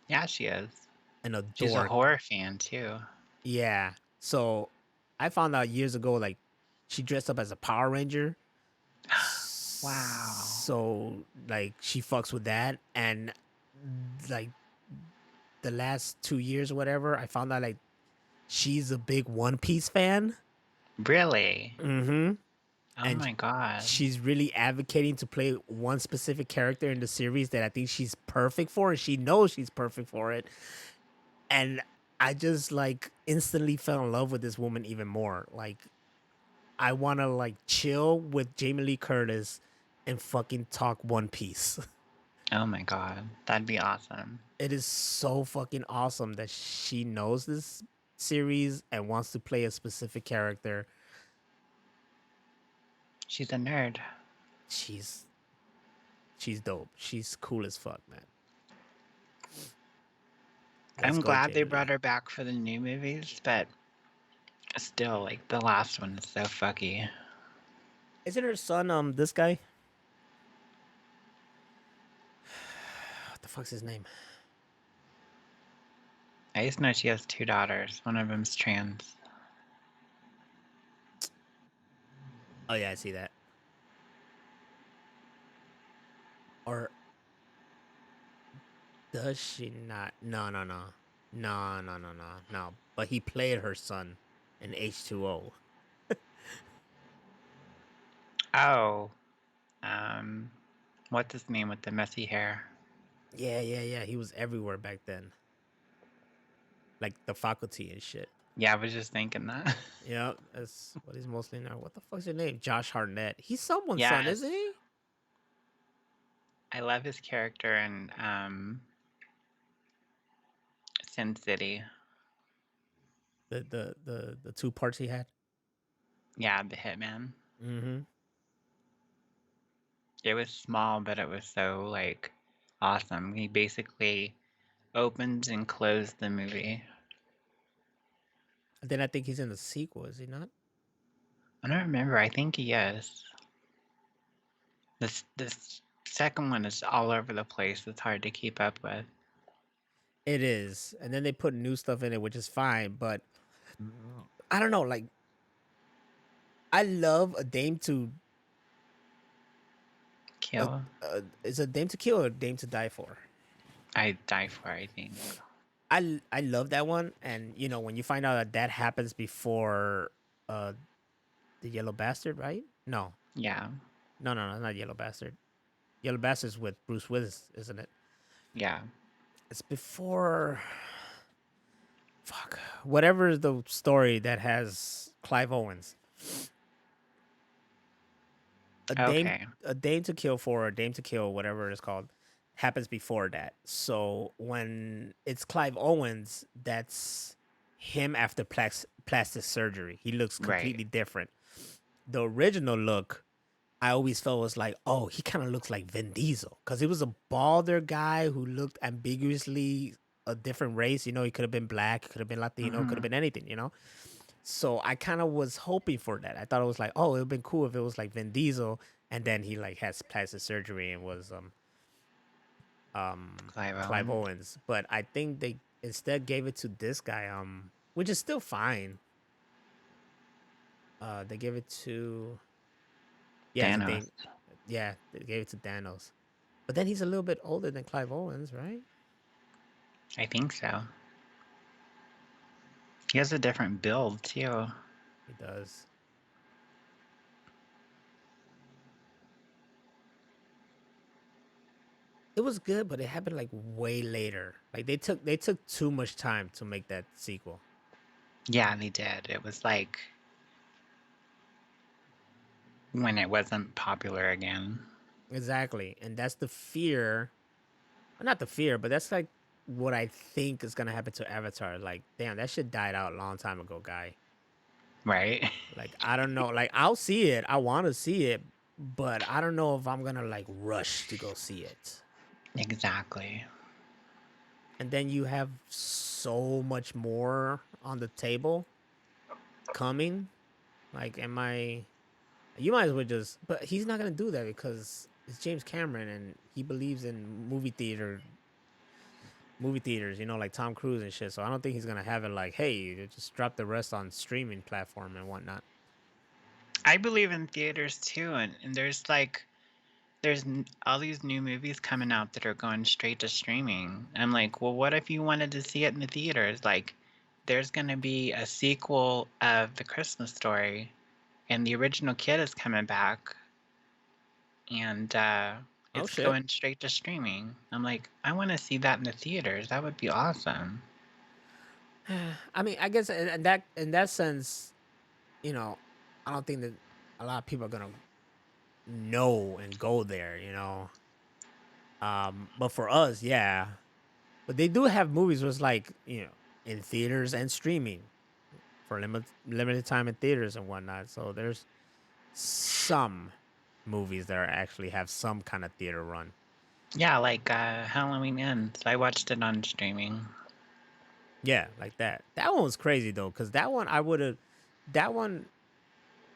Yeah, she is. And a She's dork. a horror fan too. Yeah. So I found out years ago, like she dressed up as a Power Ranger. Wow. So like she fucks with that, and like the last 2 years or whatever, I found out like she's a big One Piece fan. Really? Mm-hmm. Oh and my god. She's really advocating to play one specific character in the series that I think she's perfect for, and she knows she's perfect for it. And I just like instantly fell in love with this woman even more. Like I want to like chill with Jamie Lee Curtis and fucking talk One Piece. Oh my god. That'd be awesome. It is so fucking awesome that she knows this series and wants to play a specific character. She's a nerd. She's dope. She's cool as fuck, man. I'm glad they brought her back for the new movies, but still, like, the last one is so fucky. Isn't her son this guy? What the fuck's his name? I just know she has 2 daughters. One of them's trans. Oh yeah, I see that. Or does she not? No. But he played her son in H2O. Oh. What's his name with the messy hair? Yeah. He was everywhere back then. Like the faculty and shit. Yeah, I was just thinking that. Yeah, that's what he's mostly now. What the fuck's your name? Josh Hartnett. He's someone's son, isn't he? I love his character in Sin City. The 2 parts he had. Yeah, the Hitman. Mm-hmm. It was small, but it was so like awesome. He basically opens and closed the movie. And then I think he's in the sequel, is he not? I don't remember. I think he is. This second one is all over the place. It's hard to keep up with. It is, and then they put new stuff in it, which is fine. But I don't know. Like, I love a Dame to Kill? is a Dame to Kill or a Dame to Die for. I die for, I think. I love that one, and you know when you find out that that happens before uh the Yellow Bastard, right? No, Yeah. no, not Yellow Bastard. Yellow Bastard's with Bruce Willis, isn't it? Yeah. It's before. Fuck. Whatever the story that has Clive Owens. A dame Okay. a Dame to Kill for, or a Dame to Kill, whatever it's called, happens before that. So when it's Clive Owens, that's him after plastic surgery. He looks Right. completely different. The original look, I always felt was like, oh, he kind of looks like Vin Diesel because he was a balder guy who looked ambiguously a different race. You know, he could have been black, could have been Latino, could have Mm-hmm. been anything. You know, so I kind of was hoping for that. I thought it was like, oh, it would have been cool if it was like Vin Diesel, and then he like has plastic surgery and was Clive Clive Owen. Owens. But I think they instead gave it to this guy, which is still fine. They gave it to yeah, the Thanos. thing. Yeah, they gave it to Thanos. But then he's a little bit older than Clive Owens, right? I think so. He has a different build, too. He does. It was good, but it happened like way later. Like they took too much time to make that sequel. Yeah, they did. It was like when it wasn't popular again. Exactly. And that's the fear. Not the fear, but that's like what I think is gonna happen to Avatar. Like, damn, that shit died out a long time ago, guy. Right? Like, I don't know. Like, I'll see it. I wanna see it, but I don't know if I'm gonna like rush to go see it. Exactly. And then you have so much more on the table coming. Like, am I? You might as well just. But he's not gonna do that because it's James Cameron and he believes in movie theaters. You know, like Tom Cruise and shit. So I don't think he's gonna have it like, hey, just drop the rest on streaming platform and whatnot. I believe in theaters, too. And there's all these new movies coming out that are going straight to streaming. I'm like, well, what if you wanted to see it in the theaters? Like, there's going to be a sequel of The Christmas Story, and the original kid is coming back, and Oh it's shit. going straight to streaming. I'm like, I want to see that in the theaters. That would be awesome. I mean, I guess in that sense, you know, I don't think that a lot of people are gonna know and go there. You know, but for us, yeah. But they do have movies where it's like, in theaters and streaming for limited time in theaters and whatnot. So there's some movies that actually have some kind of theater run. Yeah, like Halloween Ends. I watched it on streaming. Yeah, like that. That one was crazy though, because that one,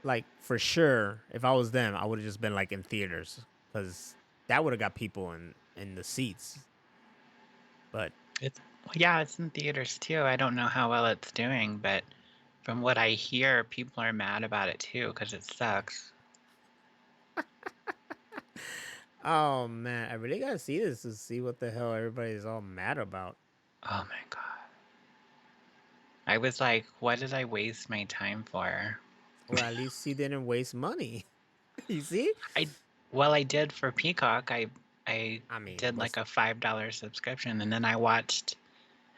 like for sure, if I was them, I would have just been like in theaters, because that would have got people in the seats. But It's yeah, it's in theaters too. I don't know how well it's doing, but from what I hear, people are mad about it too because it sucks. oh man, I really gotta see this to see what the hell everybody's all mad about. Oh my god. I was like, what did I waste my time for? Or at least he didn't waste money. You see? I well, I did for Peacock. I I mean, did like a $5 subscription, and then I watched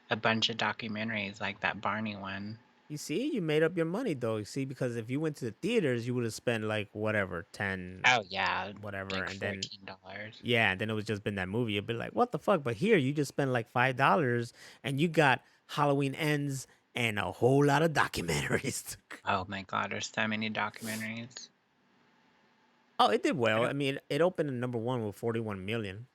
a bunch of documentaries like that Barney one. you see, you made up your money though. You see, because if you went to the theaters, you would have spent like whatever, 10, Oh yeah, whatever, like and then $14. yeah, and then it was just been that movie. You'd be like, what the fuck? But here you just spent like $5 and you got Halloween Ends and a whole lot of documentaries. Oh my god, there's so many documentaries. Oh, it did I well. I don't. mean, it opened in number one with 41 million,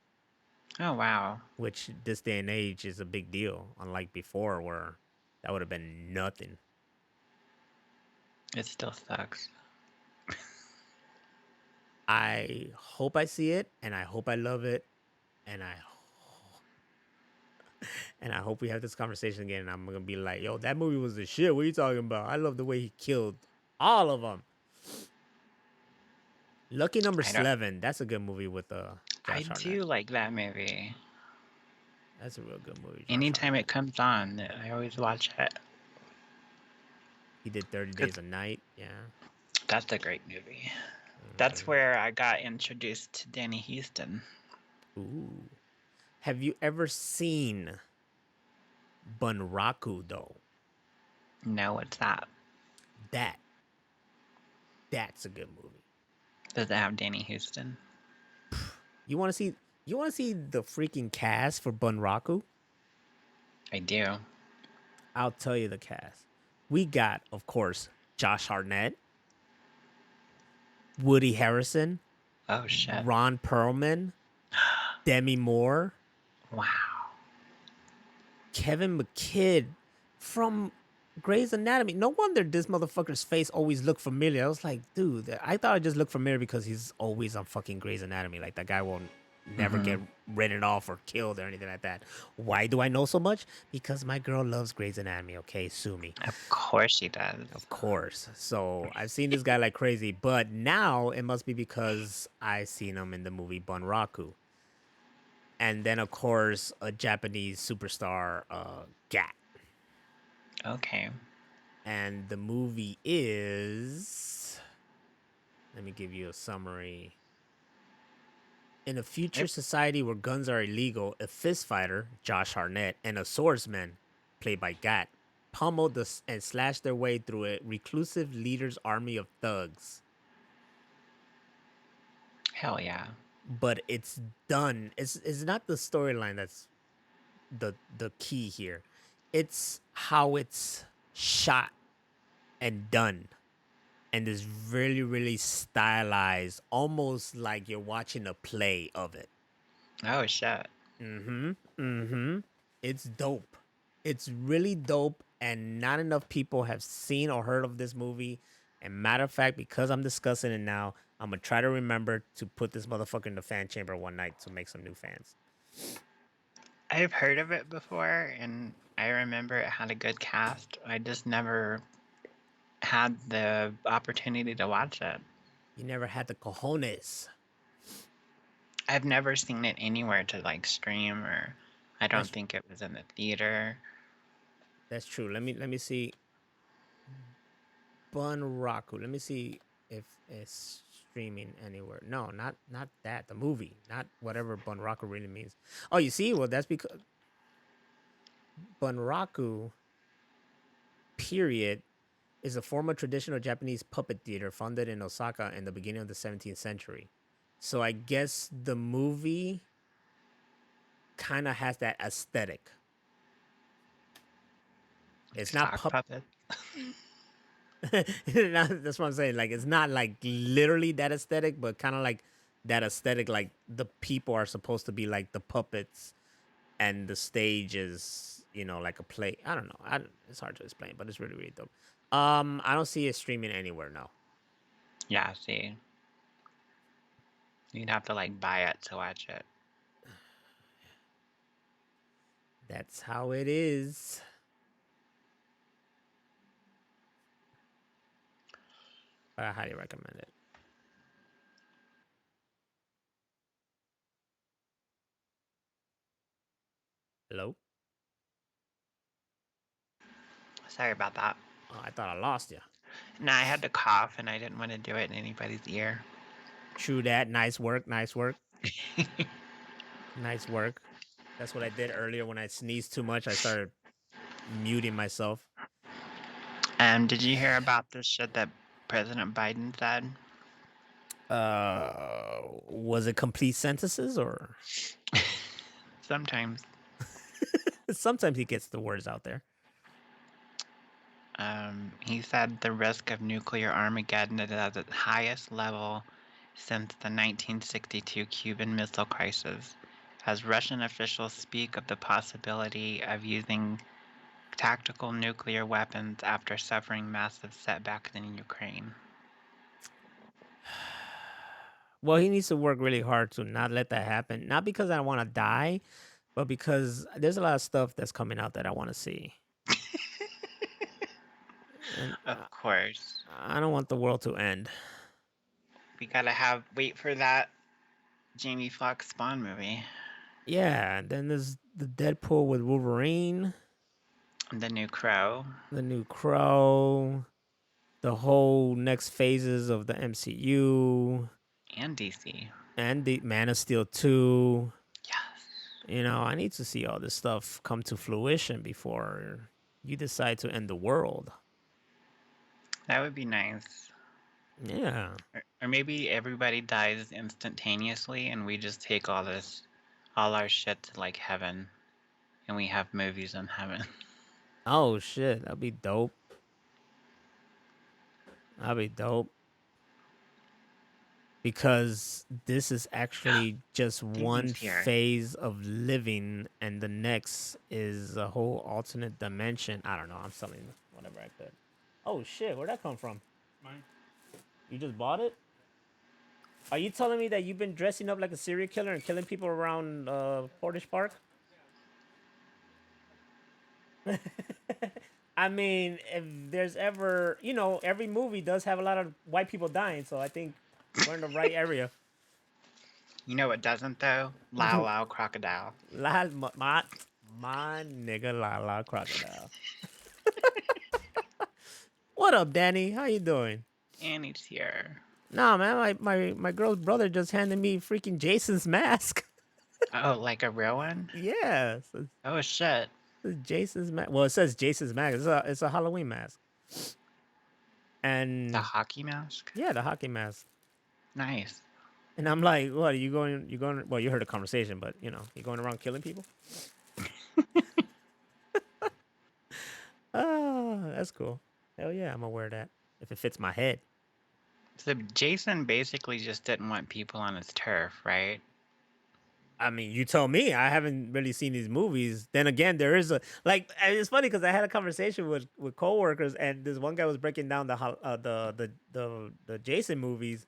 Oh wow, which this day and age is a big deal, unlike before where that would have been nothing. it still sucks. I hope I see it, and I hope I love it, and I hope we have this conversation again. And I'm gonna be like, "Yo, that movie was the shit. What are you talking about? I love the way he killed all of them." Lucky Number I don't. 11. That's a good movie with I Josh Hartnett. do like that movie. That's a real good movie. Josh Anytime Hartnett. it comes on, I always watch it. He did 30 Days a Night. Yeah. That's a great movie. That's where I got introduced to Danny Houston. Ooh. Have you ever seen Bunraku though? No, what's that? That's a good movie. Does it have Danny Houston? You want to see the freaking cast for Bunraku? I do. I'll tell you the cast. We got, of course, Josh Hartnett, Woody Harrelson, Oh shit. Ron Perlman, Demi Moore. Wow. Kevin McKidd from Grey's Anatomy. No wonder this motherfucker's face always looked familiar. I was like, dude, I thought it just looked familiar because he's always on fucking Grey's Anatomy. Like, that guy won't never get written off or killed or anything like that. Why do I know so much? Because my girl loves Grey's Anatomy, okay? Sue me. Of course she does. Of course. So I've seen this guy like crazy, but now it must be because I seen him in the movie Bunraku. And then, of course, a Japanese superstar, Gat. Okay. And the movie is... Let me give you a summary. In a future society where guns are illegal, a fistfighter, Josh Hartnett, and a swordsman, played by Gat, pummeled and slashed their way through a reclusive leader's army of thugs. Hell yeah. But it's done. It's not the storyline that's the key here. It's how it's shot and done. And it's really, really stylized, almost like you're watching a play of it. Oh shit. It's dope. It's really dope, and not enough people have seen or heard of this movie. And matter of fact, because I'm discussing it now, I'm gonna try to remember to put this motherfucker in the fan chamber one night to make some new fans. I've heard of it before, and I remember it had a good cast. I just never had the opportunity to watch it. You never had the cojones. I've never seen it anywhere to like stream, or I don't think it was in the theater. That's true. Let me see. Bunraku. Let me see if it's streaming anywhere. No, not that. The movie, not whatever Bunraku really means. Oh, you see? Well, that's because Bunraku, period, is a form of traditional Japanese puppet theater founded in Osaka in the beginning of the 17th century. So I guess the movie kind of has that aesthetic. It's not puppet. That's what I'm saying. Like, it's not like literally that aesthetic, but kind of like that aesthetic. Like, the people are supposed to be like the puppets, and the stage is, like a play. I don't know. It's hard to explain, but it's really, really dope. I don't see it streaming anywhere now. Yeah, see. You'd have to like buy it to watch it. That's how it is. But I highly recommend it. Hello? Sorry about that. Oh, I thought I lost you. No, I had to cough, and I didn't want to do it in anybody's ear. True that. Nice work. Nice work. Nice work. That's what I did earlier when I sneezed too much. I started muting myself. Did you hear about this shit that President Biden said? Was it complete sentences or? Sometimes. Sometimes he gets the words out there. He said the risk of nuclear Armageddon is at its highest level since the 1962 Cuban Missile Crisis, as Russian officials speak of the possibility of using tactical nuclear weapons after suffering massive setbacks in Ukraine. Well, he needs to work really hard to not let that happen. Not because I want to die, but because there's a lot of stuff that's coming out that I want to see, and Of course. I don't want the world to end. We gotta wait for that Jamie Foxx Spawn movie. Yeah, and then there's the Deadpool with Wolverine, The new Crow. the new Crow, the whole next phases of the MCU, And DC. and the Man of Steel 2. Yes. You know, I need to see all this stuff come to fruition before you decide to end the world. That would be nice. Yeah. Or maybe everybody dies instantaneously and we just take all our shit to like heaven. And we have movies in heaven. Oh shit, that'd be dope. That'd be dope. Because this is actually just one phase of living, and the next is a whole alternate dimension. I don't know. I'm selling whatever I could. Oh shit, where'd that come from? Mine. You just bought it? Are you telling me that you've been dressing up like a serial killer and killing people around Portage Park? I mean, if there's ever, you know, every movie does have a lot of white people dying, so I think we're in the right area. You know what doesn't though? Lao Lao Crocodile. My nigga Lao Lao Crocodile. What up, Danny? How you doing? Annie's here. Nah, man, my girl's brother just handed me freaking Jason's mask. Oh, like a real one? Yeah. Oh shit. Jason's mask. Well, it says Jason's mask. It's a Halloween mask. And the hockey mask? Yeah, the hockey mask. Nice. And I'm like, what, are you going well, you heard the conversation, but you know, you going around killing people? Oh, that's cool. Hell yeah, I'm gonna wear that. If it fits my head. So Jason basically just didn't want people on his turf, right? I mean, you tell me. I haven't really seen these movies. Then again, there is a like. It's funny because I had a conversation with coworkers, and this one guy was breaking down the Jason movies,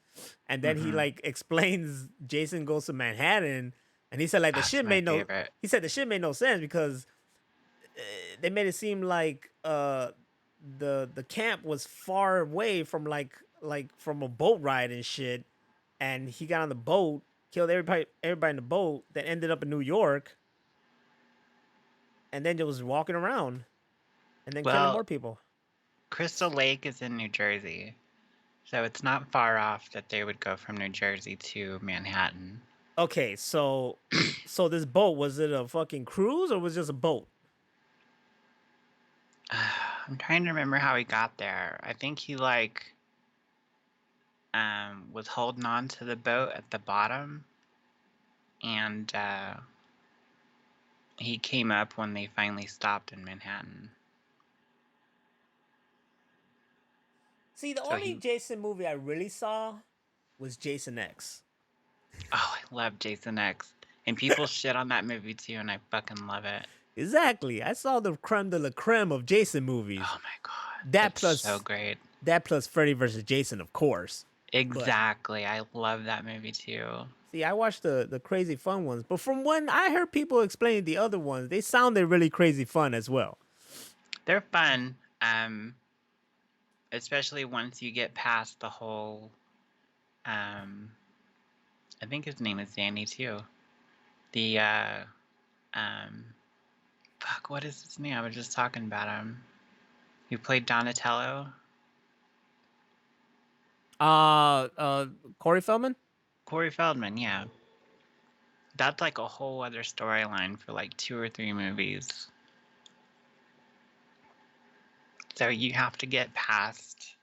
and then he like explains Jason Goes to Manhattan, and he said like the shit made no. He said the shit made no sense because they made it seem like the camp was far away from like from a boat ride and shit, and he got on the boat, killed everybody in the boat, that ended up in New York, and then just was walking around, and then killing more people. Crystal Lake is in New Jersey, so it's not far off that they would go from New Jersey to Manhattan. Okay, so this boat, was it a fucking cruise or was it just a boat? I'm trying to remember how he got there. I think he like was holding on to the boat at the bottom, and he came up when they finally stopped in Manhattan. See, the only Jason movie I really saw was Jason X. Oh, I love Jason X. And people shit on that movie too, and I fucking love it. Exactly. I saw the creme de la creme of Jason movies. Oh my god. That's so great. That plus Freddy vs. Jason, of course. Exactly. I love that movie too. See, I watched the crazy fun ones, but from when I heard people explaining the other ones, they sounded really crazy fun as well. They're fun. Especially once you get past the whole I think his name is Danny too. The fuck, what is his name? I was just talking about him. Who played Donatello? Corey Feldman? Corey Feldman, yeah. That's like a whole other storyline for like 2 or 3 movies. So you have to get past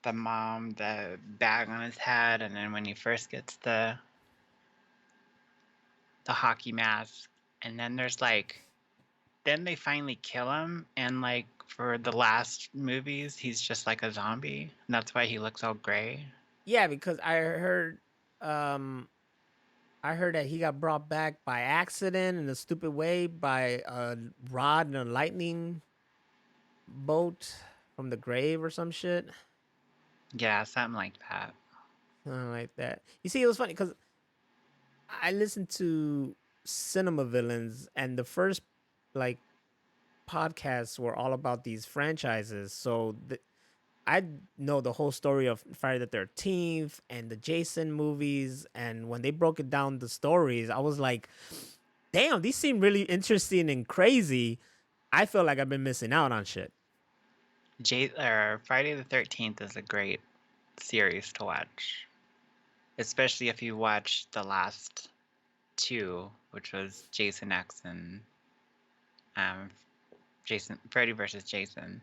the mom, the bag on his head, and then when he first gets the hockey mask, and then there's like, then they finally kill him, and like for the last movies, he's just like a zombie, and that's why he looks all gray. Yeah, because I heard that he got brought back by accident in a stupid way by a rod and a lightning bolt from the grave or some shit. Yeah, something like that. like that. You see, it was funny because I listened to Cinema Villains, and the first like podcasts were all about these franchises. So I know the whole story of Friday the 13th and the Jason movies. And when they broke it down, the stories, I was like, damn, these seem really interesting and crazy. I feel like I've been missing out on shit. Friday the 13th is a great series to watch, especially if you watch the last two, which was Jason X and um, Freddy versus Jason.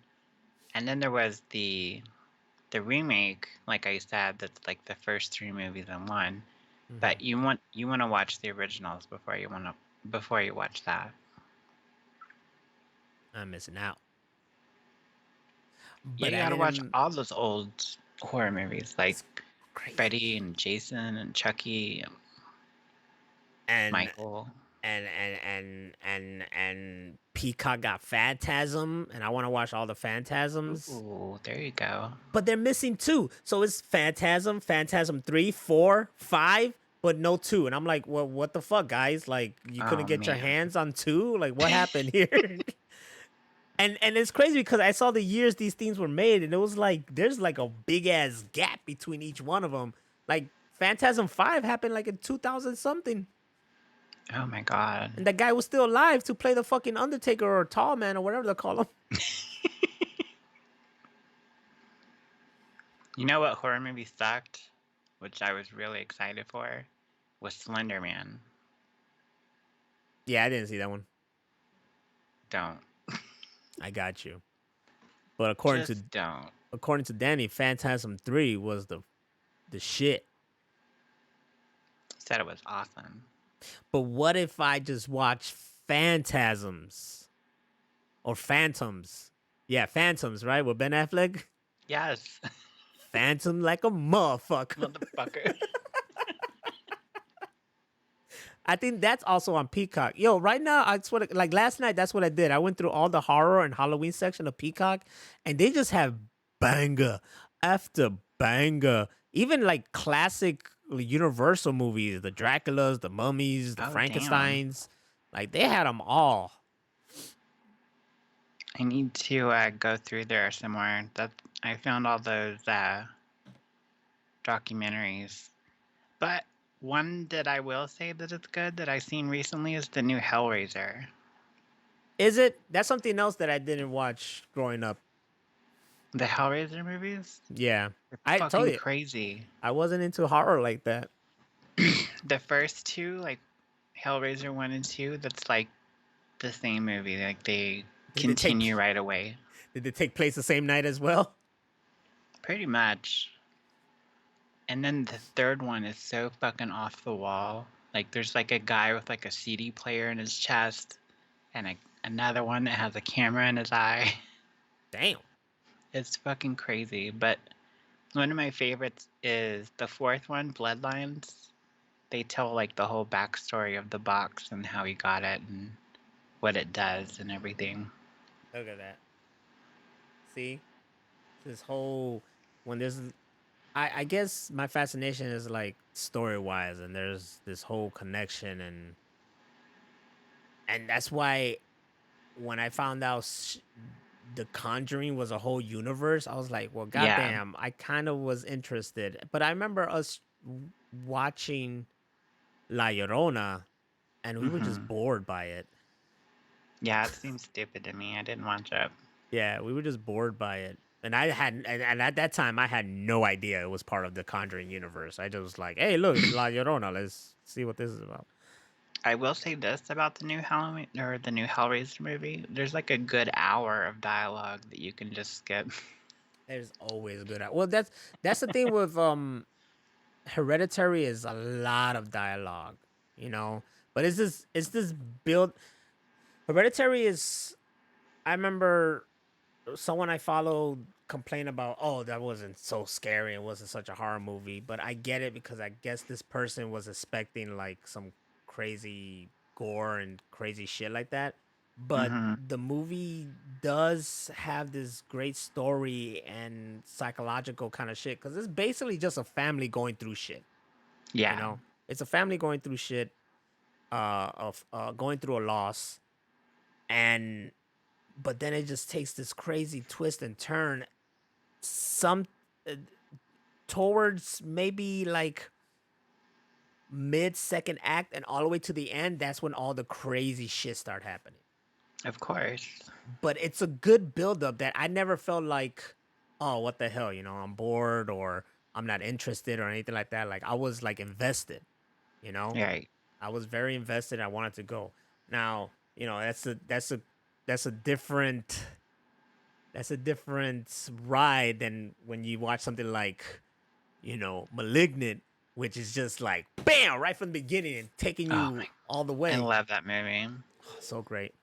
And then there was the remake, like I said, that's like the first three movies in one. But you want to watch the originals before you watch that. I'm missing out. Yeah, But you gotta watch all those old horror movies like Freddy and Jason and Chucky and Michael. And Peacock got Phantasm, and I want to watch all the Phantasms. Ooh, there you go. But they're missing 2, so it's Phantasm, Phantasm 3, 4, 5, but no 2. And I'm like, well, what the fuck, guys? Like, you couldn't get your hands on 2? Like, what happened here? And it's crazy because I saw the years these things were made, and it was like there's like a big ass gap between each one of them. Like Phantasm 5 happened like in 2000 something. Oh my god. And that guy was still alive to play the fucking Undertaker or Tall Man or whatever they call him. You know what horror movie sucked, which I was really excited for, was Slender Man. Yeah, I didn't see that one. Don't. I got you. But according to Danny, Phantasm 3 was the shit. He said it was awesome. But what if I just watch Phantasms? Or Phantoms? Yeah, Phantoms, right? With Ben Affleck? Yes. Phantom like a motherfucker. I think that's also on Peacock. Yo, right now, like last night, that's what I did. I went through all the horror and Halloween section of Peacock, and they just have banger after banger. Even like classic Universal movies, the Draculas, the Mummies, the Frankensteins. Damn. Like they had them all. I need to go through there some more. I found all those documentaries. But one that I will say that it's good that I've seen recently is the new Hellraiser. Is it? That's something else that I didn't watch growing up. The Hellraiser movies? Yeah. They're fucking crazy. I wasn't into horror like that. The first two, like Hellraiser 1 and 2, that's like the same movie. Like they continue right away. Did they take place the same night as well? Pretty much. And then the third one is so fucking off the wall. Like there's like a guy with like a CD player in his chest, and another one that has a camera in his eye. Damn. It's fucking crazy. But one of my favorites is the fourth one, Bloodlines. They tell like the whole backstory of the box and how he got it and what it does and everything. Look at that. See? This whole when there's I guess my fascination is like story wise, and there's this whole connection, and that's why when I found out The Conjuring was a whole universe, I was like, well, goddamn, I kind of was interested. But I remember us watching La Llorona, and we were just bored by it. Yeah, it seems stupid to me. I didn't watch it. Yeah, we were just bored by it. And and at that time, I had no idea it was part of the Conjuring universe. I just was like, hey, look, it's La Llorona. Let's see what this is about. I will say this about the new Halloween or the new Hellraiser movie. There's like a good hour of dialogue that you can just skip. There's always a good hour. Well, that's the thing with Hereditary is a lot of dialogue, you know. But it's this build. Hereditary is. I remember someone I followed complain about, oh, that wasn't so scary. It wasn't such a horror movie. But I get it because I guess this person was expecting like some crazy gore and crazy shit like that. but Mm-hmm. the movie does have this great story and psychological kind of shit because it's basically just a family going through shit. You Yeah. know, it's a family going through shit, of going through a loss, and but then it just takes this crazy twist and turn. Some uh, towards maybe like mid second act and all the way to the end. That's when all the crazy shit start happening. Of course. But it's a good build up that I never felt like, oh, what the hell, I'm bored or I'm not interested or anything like that. Like I was like invested, you know? Right. I was very invested. I wanted to go. Now, that's a different ride than when you watch something like, Malignant, which is just like bam right from the beginning and taking Oh you my, all the I way. love that movie. So great.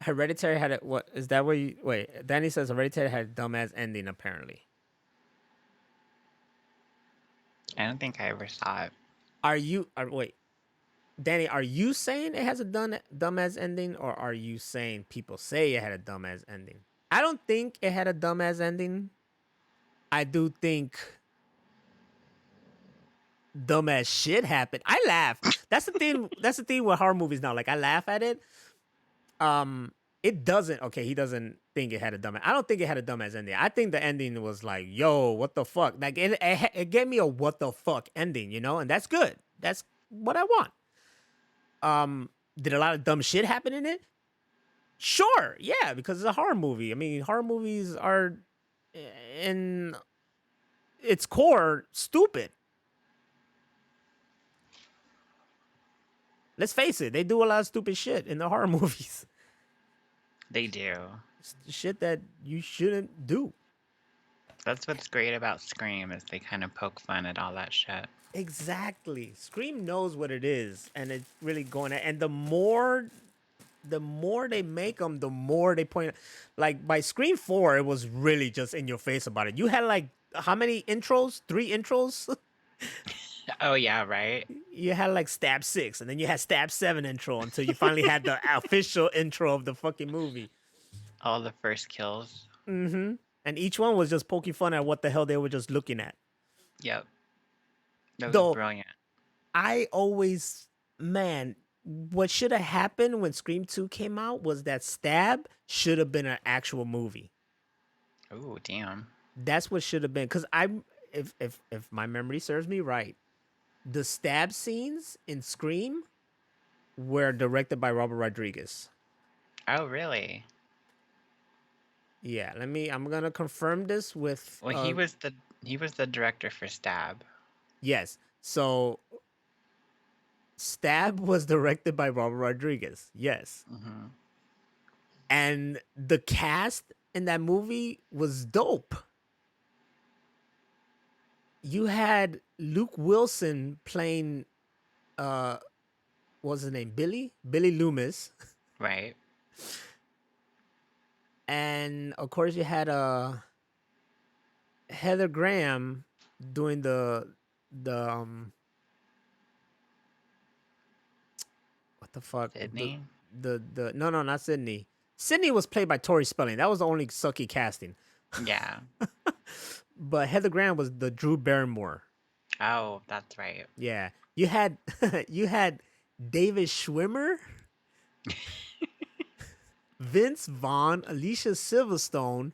Hereditary had it. What is that? What you wait? Danny says Hereditary had a dumbass ending. Apparently, I don't think I ever saw it. wait, Danny? Are you saying it has a dumbass ending, or are you saying people say it had a dumbass ending? I don't think it had a dumbass ending. I do think dumbass shit happened. I laugh. That's the thing. That's the thing with horror movies now. Like I laugh at it. Um, it doesn't. Okay, he doesn't think it had a dumbass. I don't think it had a dumbass ending. I think the ending was like, "Yo, what the fuck?" Like it gave me a "what the fuck" ending, and that's good. That's what I want. Did a lot of dumb shit happen in it? Sure, yeah, because it's a horror movie. I mean, horror movies are, in its core, stupid. Let's face it, they do a lot of stupid shit in the horror movies. They do. Shit that you shouldn't do. That's what's great about Scream is they kind of poke fun at all that shit. Exactly. Scream knows what it is, and it's really going at. And the more they make them, the more they point. Like by Scream 4, it was really just in your face about it. You had like how many intros? 3 intros. Oh yeah, right. You had like Stab 6, and then you had Stab 7 intro until you finally had the official intro of the fucking movie. All the first kills. Mm-hmm. And each one was just poking fun at what the hell they were just looking at. Yep. That was Though brilliant. I always, man, what should have happened when Scream 2 came out was that Stab should have been an actual movie. Oh damn. That's what should have been. Because if my memory serves me right, the stab scenes in Scream were directed by Robert Rodriguez. Oh really? Yeah, I'm gonna confirm this with Well, he was the director for Stab. yes. So Stab was directed by Robert Rodriguez. Yes. Mm-hmm. And the cast in that movie was dope. You had Luke Wilson playing what's his name? Billy Loomis. Right. And of course you had Heather Graham doing the what the fuck? Sydney. The no, not Sydney. Sydney was played by Tori Spelling. That was the only sucky casting. Yeah. But Heather Graham was the Drew Barrymore. Oh, that's right. Yeah. You had you had David Schwimmer, Vince Vaughn, Alicia Silverstone.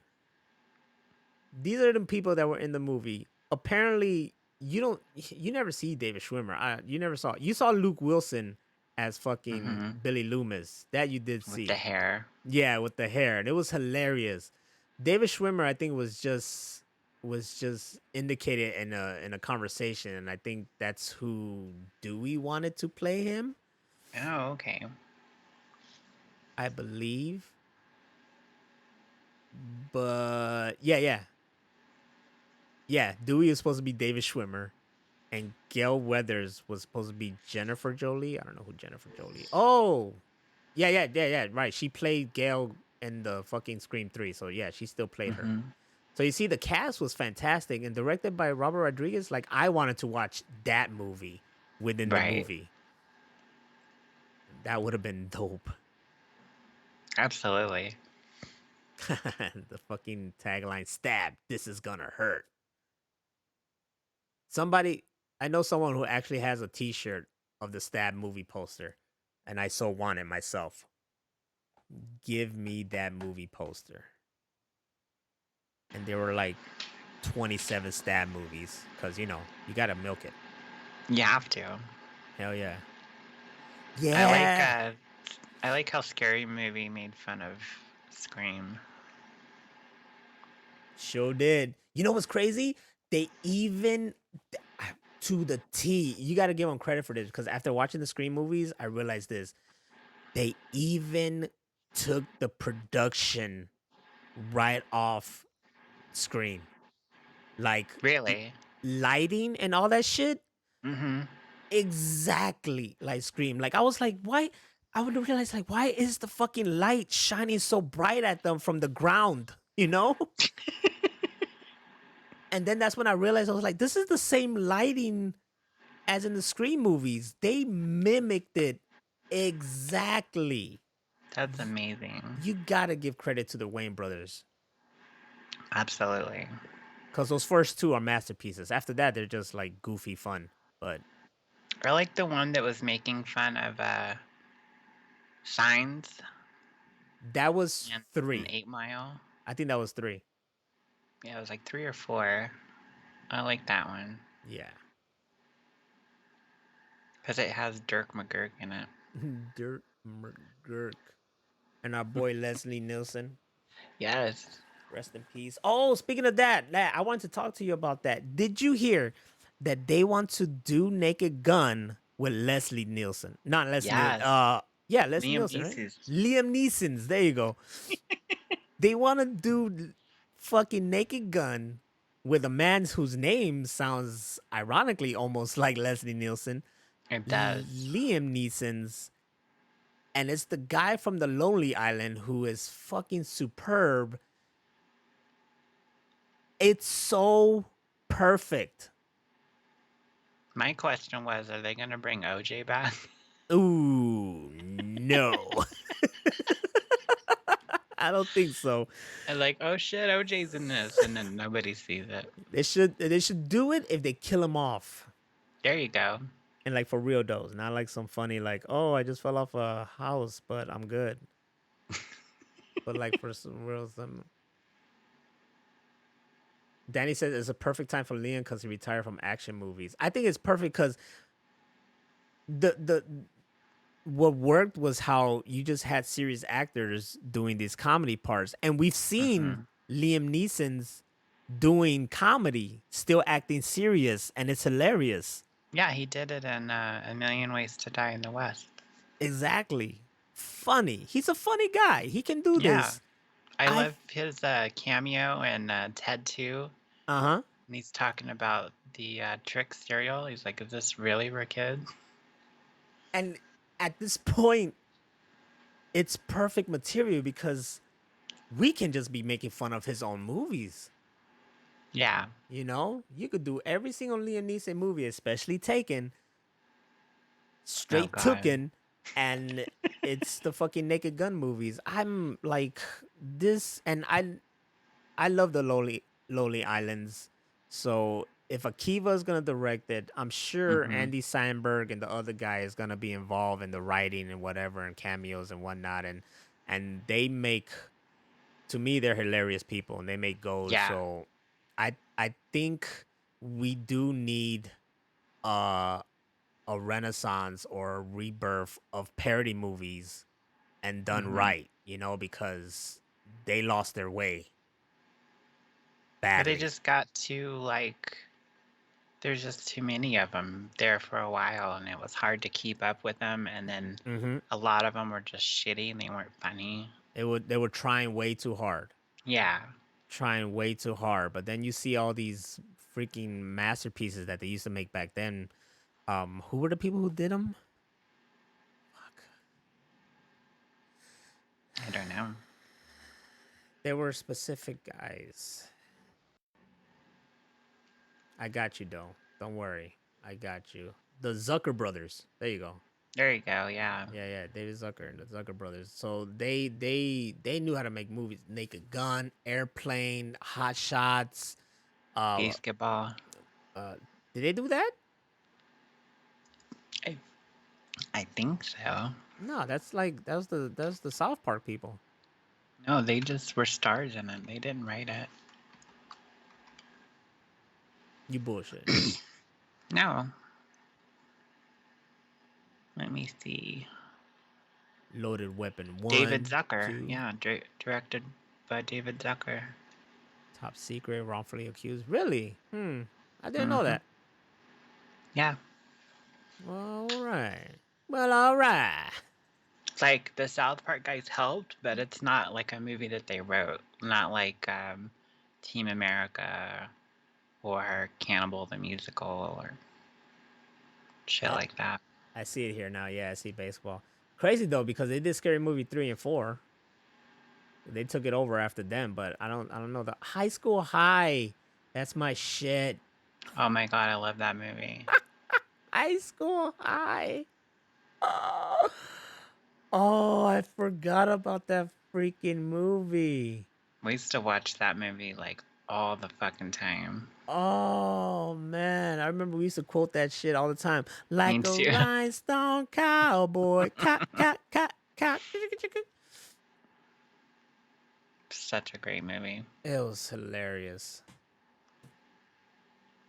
These are the people that were in the movie. Apparently, you never see David Schwimmer. You never saw. You saw Luke Wilson as fucking Mm-hmm. Billy Loomis. That you did see. With the hair. Yeah, with the hair. And it was hilarious. David Schwimmer, I think, was just indicated in a conversation, and I think that's who Dewey wanted to play him. Oh, okay. I believe. But yeah. Yeah, Dewey was supposed to be David Schwimmer, and Gail Weathers was supposed to be Jennifer Jolie. I don't know who Jennifer Jolie. Oh, yeah. Right, she played Gail in the fucking Scream 3. So yeah, she still played her. Mm-hmm. So you see, the cast was fantastic and directed by Robert Rodriguez. Like I wanted to watch that movie within the Right. movie. That would have been dope. Absolutely. The fucking tagline, stab, this is gonna hurt. Somebody, I know someone who actually has a t-shirt of the Stab movie poster, and I so want it myself. Give me that movie poster. And there were like 27 Stab movies, because, you know, you gotta milk it. You have to. Hell yeah. I Yeah. like how Scary Movie made fun of Scream. Sure did. You know what's crazy? They even, to the T, you got to give them credit for this, because after watching the Scream movies, I realized this. They even took the production right off Scream. Like, Really? lighting and all that shit. Mm-hmm. Exactly like Scream. Like, I was like, why? I would realize, like, why is the fucking light shining so bright at them from the ground? You know? And then that's when I realized, I was like, this is the same lighting as in the Scream movies. They mimicked it exactly. That's amazing. You gotta give credit to the Wayne brothers, Absolutely. because those first two are masterpieces. After that, they're just like goofy fun. But I like the one that was making fun of Signs that was and 3. 8 Mile. I think that was 3. Yeah, it was like 3 or 4. I like that one Yeah. because it has Dirk McGurk in it. Dirt McGurk. And our boy Leslie Nielsen. Yes. Rest in peace. Oh, speaking of that, I want to talk to you about that. Did you hear that they want to do Naked Gun with Leslie Nielsen? Not Leslie. Yes. Yeah, Leslie Liam Nielsen, right? Neeson's. Liam Neeson's. There you go. They want to do fucking Naked Gun with a man whose name sounds ironically almost like Leslie Nielsen. It does. Liam Neeson's. And it's the guy from The Lonely Island who is fucking superb. It's so perfect. My question was, are they going to bring OJ back? Ooh, no. I don't think so. And like, oh shit, OJ's in this, and then nobody sees it. They should do it if they kill him off. There you go. And like for real dose, not like some funny like, oh, I just fell off a house, but I'm good. But like for some real some. Danny says it's a perfect time for Liam because he retired from action movies. I think it's perfect because the what worked was how you just had serious actors doing these comedy parts, and we've seen Liam Neeson's doing comedy, still acting serious, and it's hilarious. Yeah, he did it in A Million Ways to Die in the West. Exactly. Funny. He's a funny guy. He can do this. I love his cameo in Ted 2. Uh-huh. And he's talking about the trick cereal. He's like, is this really for kids? And at this point, it's perfect material because we can just be making fun of his own movies. Yeah. You know? You could do every single Liam Neeson movie, especially Taken, straight Tooken, and it's the fucking Naked Gun movies. I'm like this, and I love the Lonely Islands. So if Akiva is gonna direct it, I'm sure Andy Samberg and the other guy is gonna be involved in the writing and whatever, and cameos and whatnot. And they make, to me, they're hilarious people, and they make goals. Yeah. So I think we do need a renaissance or a rebirth of parody movies and done right, you know, because they lost their way badly. But they just got too, like, there's just too many of them there for a while, and it was hard to keep up with them, and then a lot of them were just shitty, and they weren't funny. They were trying way too hard. Yeah. Trying way too hard. But then you see all these freaking masterpieces that they used to make back then. Who were the people who did them? Fuck. I don't know. There were specific guys. I got you, though. Don't worry. I got you. The Zucker brothers. There you go. There you go. Yeah. Yeah, David Zucker and the Zucker brothers. So they knew how to make movies. Naked Gun, Airplane, Hot Shots. Uh, Basketball. uh, did they do that? I, I think so. No, that's the South Park people. No, they just were stars in it. They didn't write it. You bullshit. No. Let me see. Loaded Weapon 1, David Zucker. 2. Yeah, directed by David Zucker. Top Secret, Wrongfully Accused. Really? I didn't know Mhm. that. Yeah. All right. Well, all right. Like, the South Park guys helped, but it's not like a movie that they wrote. Not like Team America or Cannibal the Musical or shit like that. I see it here now. Yeah, I see baseball. Crazy though, because they did Scary Movie 3 and 4. They took it over after them, but I don't know. The High School High. That's my shit. Oh my god, I love that movie. High School High. Oh, I forgot about that freaking movie. We used to watch that movie like all the fucking time. Oh man, I remember we used to quote that shit all the time. Like Me a too. rhinestone cowboy. Cock. Such a great movie. It was hilarious.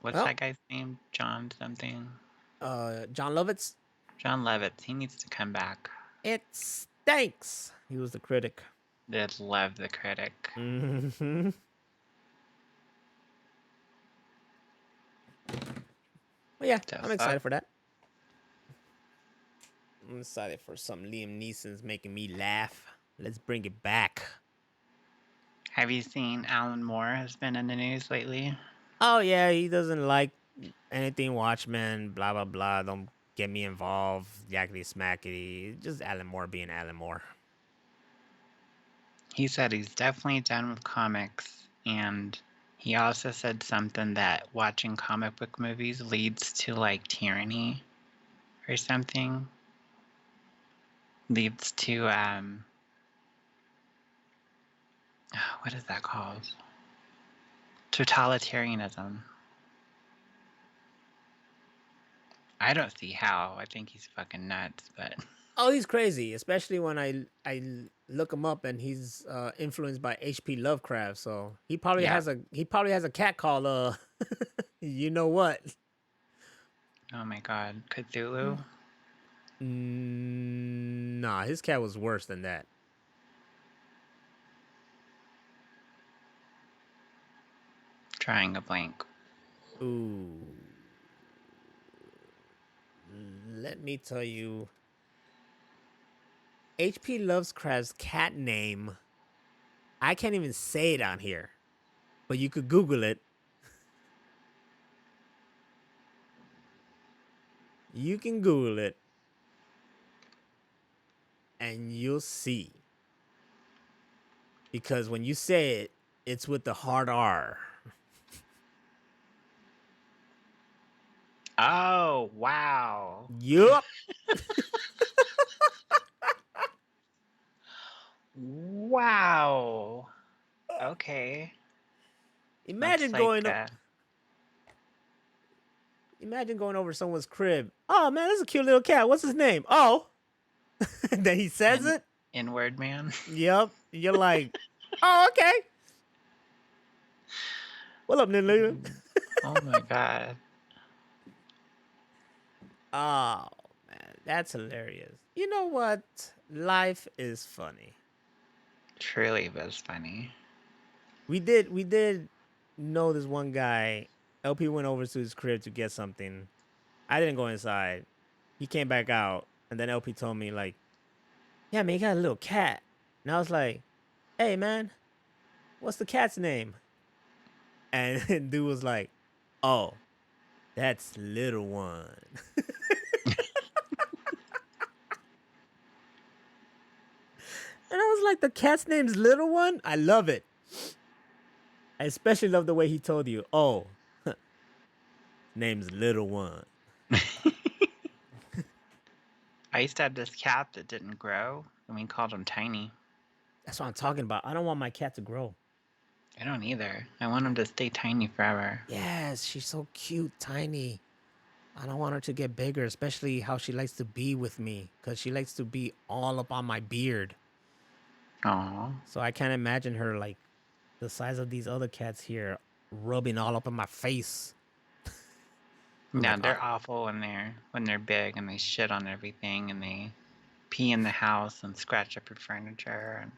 What's Well, that guy's name? John something? John Lovitz. John Lovitz. He needs to come back. It stinks. He was the critic. Did love the critic. Mm-hmm. Well, yeah, I'm excited for that. I'm excited for some Liam Neeson's making me laugh. Let's bring it back. Have you seen Alan Moore has been in the news lately? Oh yeah, he doesn't like anything Watchmen, blah blah blah. Don't get me involved, yakety smackety. Just Alan Moore being Alan Moore. He said he's definitely done with comics, and he also said something that watching comic book movies leads to like tyranny or something. Leads to what is that called? Totalitarianism. I don't see how. I think he's fucking nuts, but Oh, he's crazy, especially when I look him up and he's influenced by H.P. Lovecraft. So he probably has a cat called you know what? Oh my god, Cthulhu? Nah, his cat was worse than that. Trying a blank. Ooh. Let me tell you. H.P. Lovecraft's cat name. I can't even say it on here. But you could Google it. You can Google it. And you'll see. Because when you say it, it's with the hard R. Oh, wow. Yup. Wow. Okay. Imagine going over someone's crib. Oh man, that's a cute little cat. What's his name? Oh. And then he says it. N-word man. Yep. You're like, oh, okay. What up, nigga? Oh my god. Oh man, that's hilarious. You know what? Life is funny. Truly was funny. We did know this one guy. LP went over to his crib to get something. I didn't go inside. He came back out, and then LP told me like, "Yeah, man, you got a little cat." And I was like, "Hey, man, what's the cat's name?" And dude was like, "Oh, that's Little One." And I was like, "The cat's name's Little One? I love it." I especially love the way he told you, "Oh, name's Little One." I used to have this cat that didn't grow, and we called him Tiny. That's what I'm talking about. I don't want my cat to grow. I don't either. I want him to stay tiny forever. Yes, she's so cute, tiny. I don't want her to get bigger, especially how she likes to be with me, because she likes to be all up on my beard. Aww. So I can't imagine her like the size of these other cats here, rubbing all up in my face. Yeah, Like, they're awful when they're big and they shit on everything and they pee in the house and scratch up your furniture. And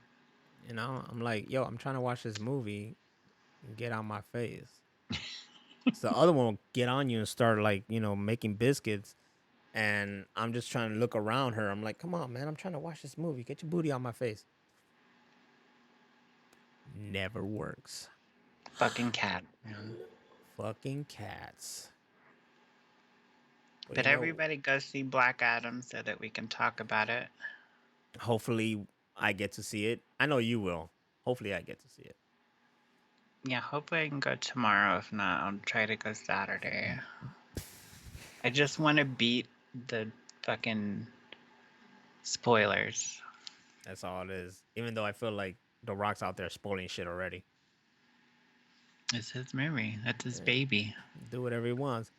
you know, I'm like, yo, I'm trying to watch this movie and get on my face. So the other one will get on you and start like, you know, making biscuits. And I'm just trying to look around her. I'm like, come on, man, I'm trying to watch this movie. Get your booty on my face. Never works. fucking cat, man. Fucking cats. But everybody go see Black Adam so that we can talk about it. Hopefully I get to see it. I know you will. Hopefully I get to see it. Yeah, hopefully I can go tomorrow. If not, I'll try to go Saturday. I just want to beat the fucking spoilers. That's all it is. Even though I feel like The Rock's out there spoiling shit already. It's his movie. That's his baby. Do whatever he wants.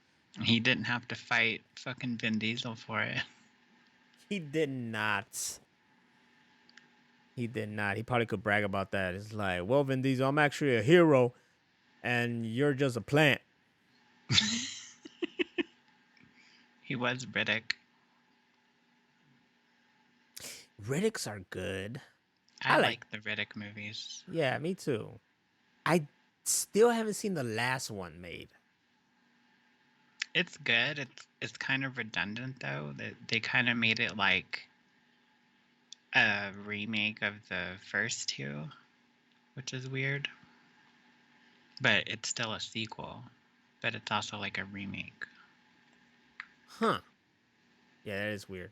He didn't have to fight fucking Vin Diesel for it. He did not. He did not. He probably could brag about that. It's like, well, Vin Diesel, I'm actually a hero, and you're just a plant. He was Riddick. Riddicks are good. I like the Riddick movies. Yeah, me too. I still haven't seen the last one made. It's good. It's kind of redundant though. They kind of made it like a remake of the first two, which is weird. But it's still a sequel. But it's also like a remake. Huh. Yeah, that is weird.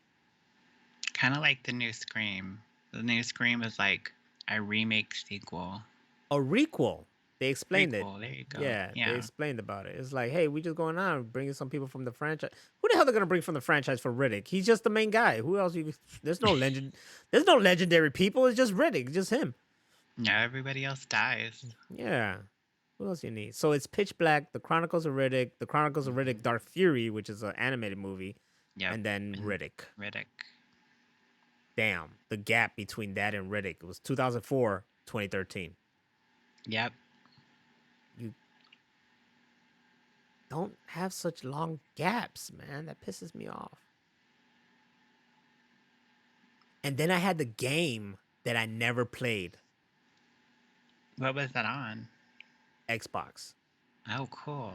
Kind of like the new Scream. The new Scream is like a remake sequel. A requel. They explained it. There you go. Yeah, they explained about it. It's like, hey, we just going on bringing some people from the franchise. Who the hell they're gonna bring from the franchise for Riddick? He's just the main guy. Who else? There's no legend. There's no legendary people. It's just Riddick, just him. Yeah, everybody else dies. Yeah. What else you need? So it's Pitch Black, The Chronicles of Riddick, The Chronicles of Riddick, Dark Fury, which is an animated movie, and then Riddick. Damn, the gap between that and Riddick. It was 2004, 2013. Yep. You don't have such long gaps, man. That pisses me off. And then I had the game that I never played. What was that on? Xbox. Oh, cool.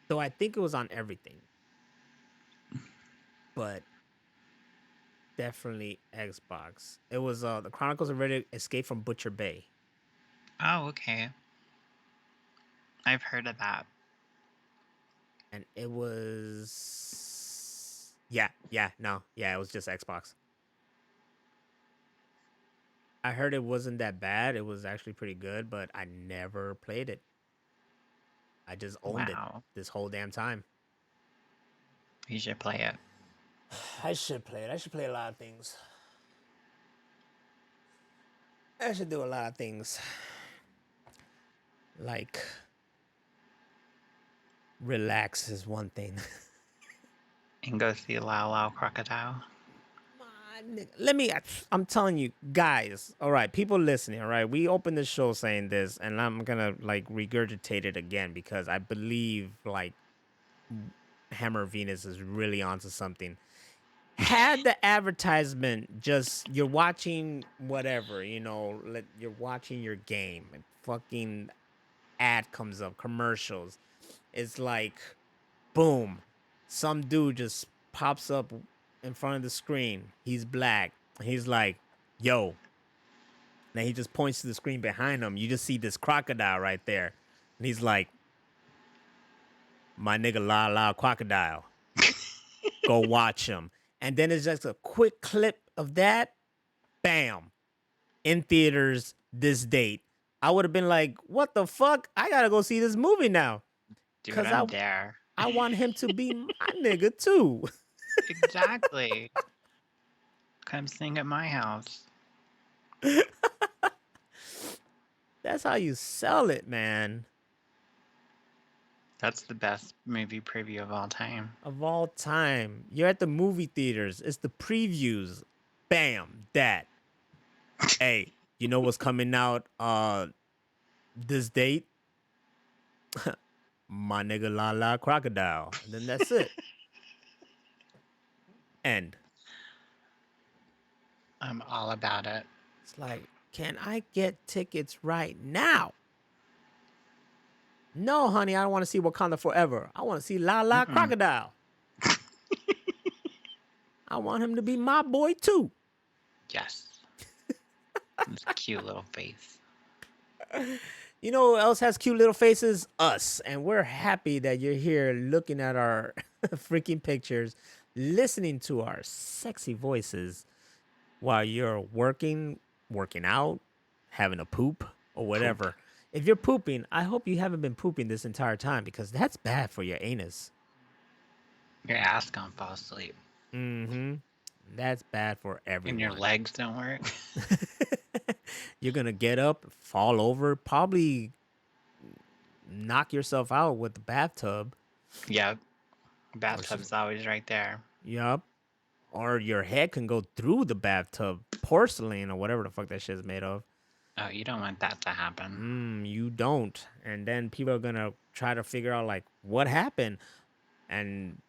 So I think it was on everything. But definitely Xbox. It was The Chronicles of Riddick, Escape from Butcher Bay. Oh, okay. I've heard of that. And it was... Yeah, it was just Xbox. I heard it wasn't that bad. It was actually pretty good, but I never played it. I just owned it this whole damn time. You should play it. I should play it. I should play a lot of things. I should do a lot of things. Like, relax is one thing. And go see Lao Lao Crocodile. I'm telling you, guys, all right, people listening, all right, we opened the show saying this, and I'm gonna, like, regurgitate it again, because I believe, like, Hammer Venus is really onto something. Had the advertisement just, you're watching whatever, you know, you're watching your game, and fucking ad comes up, commercials. It's like, boom, some dude just pops up in front of the screen. He's black. He's like, yo. Then he just points to the screen behind him. You just see this crocodile right there. And he's like, my nigga La La Crocodile. Go watch him. And then it's just a quick clip of that. Bam. In theaters this date. I would have been like, what the fuck? I gotta go see this movie now. Dude, I'm there. I want him to be my nigga too. Exactly. Come sing at my house. That's how you sell it, man. That's the best movie preview of all time. Of all time. You're at the movie theaters. It's the previews. Bam. That. Hey, you know what's coming out this date? My nigga La La Crocodile. And then that's it. End. I'm all about it. It's like, can I get tickets right now? No, honey, I don't want to see Wakanda Forever. I want to see La La Crocodile. I want him to be my boy too. Yes. This cute little face. You know who else has cute little faces? Us. And we're happy that you're here looking at our freaking pictures, listening to our sexy voices while you're working out, having a poop, or whatever. If you're pooping, I hope you haven't been pooping this entire time because that's bad for your anus. Your ass gonna fall asleep. Mm-hmm. That's bad for everyone. And your legs don't work. You're gonna get up, fall over, probably knock yourself out with the bathtub. Yep. Bathtub's always right there. Yup. Or your head can go through the bathtub, porcelain or whatever the fuck that shit's made of. Oh, you don't want that to happen. You don't. And then people are gonna try to figure out like what happened. And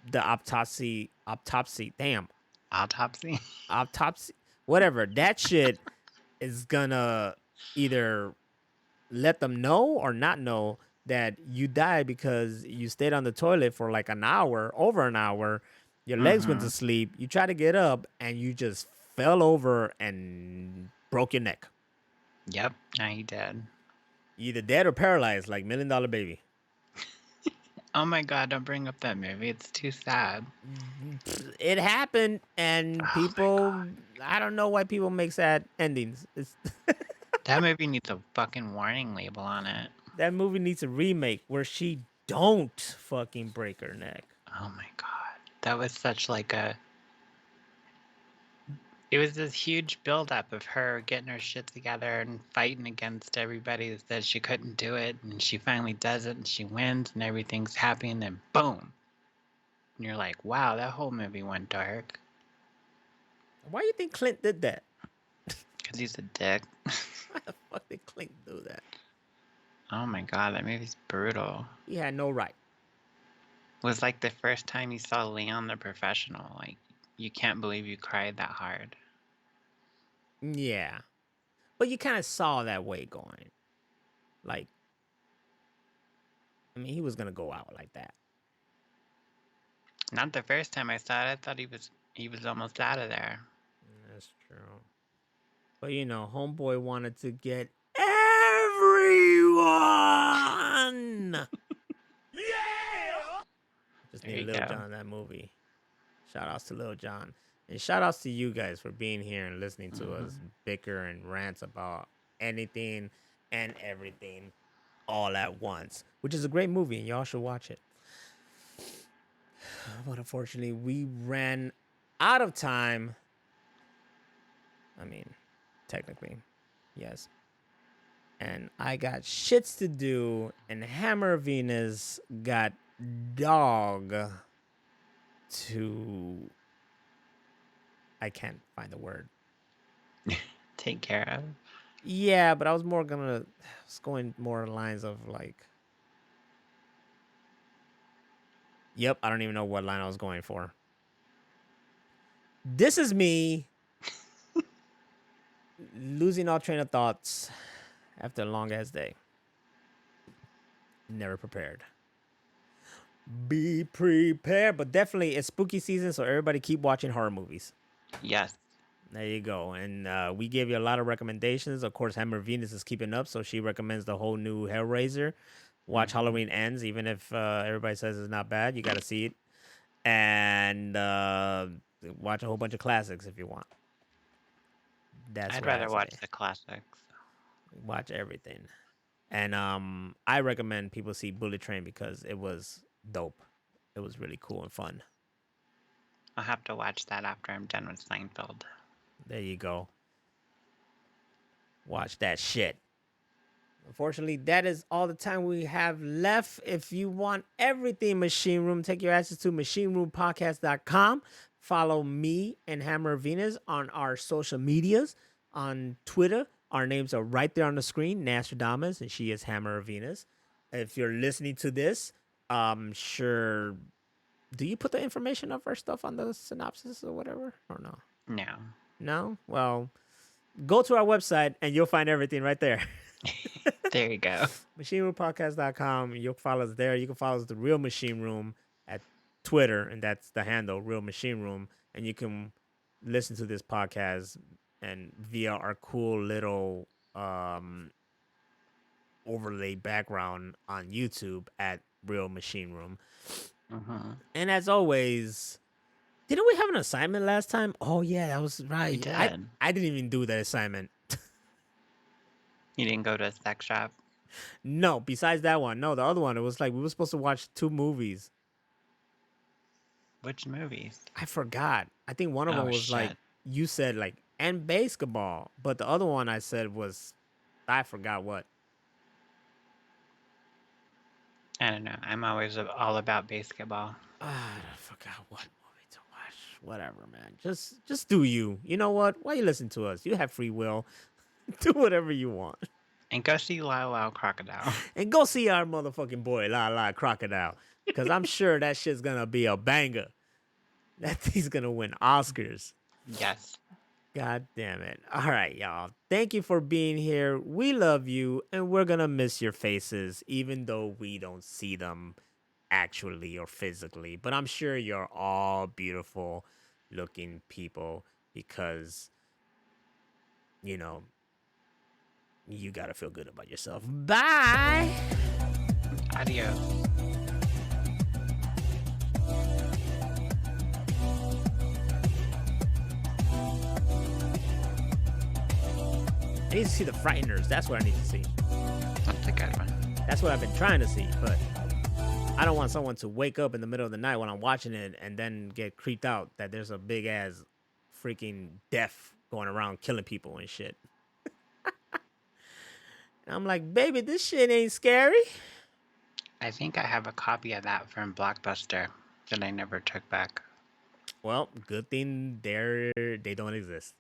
the autopsy, whatever. That shit is gonna either let them know or not know that you died because you stayed on the toilet for like an hour, over an hour. Your legs went to sleep. You tried to get up and you just fell over and broke your neck. Yep. Now you dead. Either dead or paralyzed, like $1 Million Baby. Oh my God, don't bring up that movie. It's too sad. It happened, and people, I don't know why people make sad endings. That movie needs a fucking warning label on it. That movie needs a remake where she don't fucking break her neck. Oh my God. That was such like it was this huge buildup of her getting her shit together and fighting against everybody that said she couldn't do it. And she finally does it and she wins and everything's happy. And then boom. And you're like, wow, that whole movie went dark. Why do you think Clint did that? Because he's a dick. Why the fuck did Clint do that? Oh my God, that movie's brutal. He had no right. It was like the first time you saw Leon the Professional. Like, you can't believe you cried that hard. Yeah. But you kind of saw that way going. Like, I mean, he was going to go out like that. Not the first time I saw it. I thought he was almost out of there. That's true. But, you know, Homeboy wanted to get everyone. Just need Lil Jon in that movie. Shout outs to Lil Jon. And shout outs to you guys for being here and listening to us bicker and rant about anything and everything all at once, which is a great movie and y'all should watch it. But unfortunately, we ran out of time. I mean, technically, yes. And I got shits to do, and Hammer Venus got dog to... I can't find the word. Take care of. Yeah, but I was going more lines of like... Yep, I don't even know what line I was going for. This is me losing all train of thoughts after a long ass day. Never prepared. Be prepared, but definitely it's spooky season, so everybody keep watching horror movies. Yes. There you go. And we gave you a lot of recommendations. Of course, Hammer Venus is keeping up, so she recommends the whole new Hellraiser. Watch Halloween Ends, even if everybody says it's not bad. You got to see it. And watch a whole bunch of classics if you want. I'd rather watch the classics. Watch everything. And I recommend people see Bullet Train because it was dope. It was really cool and fun. I'll have to watch that after I'm done with Seinfeld. There you go. Watch that shit. Unfortunately, that is all the time we have left. If you want everything Machine Room, take your asses to machineroompodcast.com. Follow me and Hammer Venus on our social medias. On Twitter, our names are right there on the screen. Nostradamus, and she is Hammer Venus. If you're listening to this, sure. Do you put the information of our stuff on the synopsis or whatever? Or no? No. No? Well, go to our website and you'll find everything right there. There you go. MachineRoomPodcast.com. You'll follow us there. You can follow us The Real Machine Room at Twitter, and that's the handle, Real Machine Room. And you can listen to this podcast and via our cool little overlay background on YouTube at Real Machine Room. Mm-hmm. And as always, didn't we have an assignment last time? Oh yeah, that was right. We did. I didn't even do that assignment. You didn't go to a sex shop? No, besides that one. No, the other one. It was like we were supposed to watch 2 movies. Which movies? I forgot. I think one of them was like you said like and basketball, but the other one I said was I forgot what. I don't know. I'm always all about basketball. I forgot what movie to watch. Whatever, man. Just do you. You know what? Why you listen to us? You have free will. Do whatever you want. And go see Lyle Lyle Crocodile. And go see our motherfucking boy, La La Crocodile. Because I'm sure that shit's going to be a banger. That thing's going to win Oscars. Yes. God damn it. All right, y'all. Thank you for being here. We love you, and we're going to miss your faces, even though we don't see them actually or physically. But I'm sure you're all beautiful looking people because, you know, you got to feel good about yourself. Bye. Adios. I need to see The Frighteners. That's what I need to see. That's a good one. That's what I've been trying to see, but I don't want someone to wake up in the middle of the night when I'm watching it and then get creeped out that there's a big ass freaking death going around killing people and shit. And I'm like, baby, this shit ain't scary. I think I have a copy of that from Blockbuster that I never took back. Well, good thing they don't exist.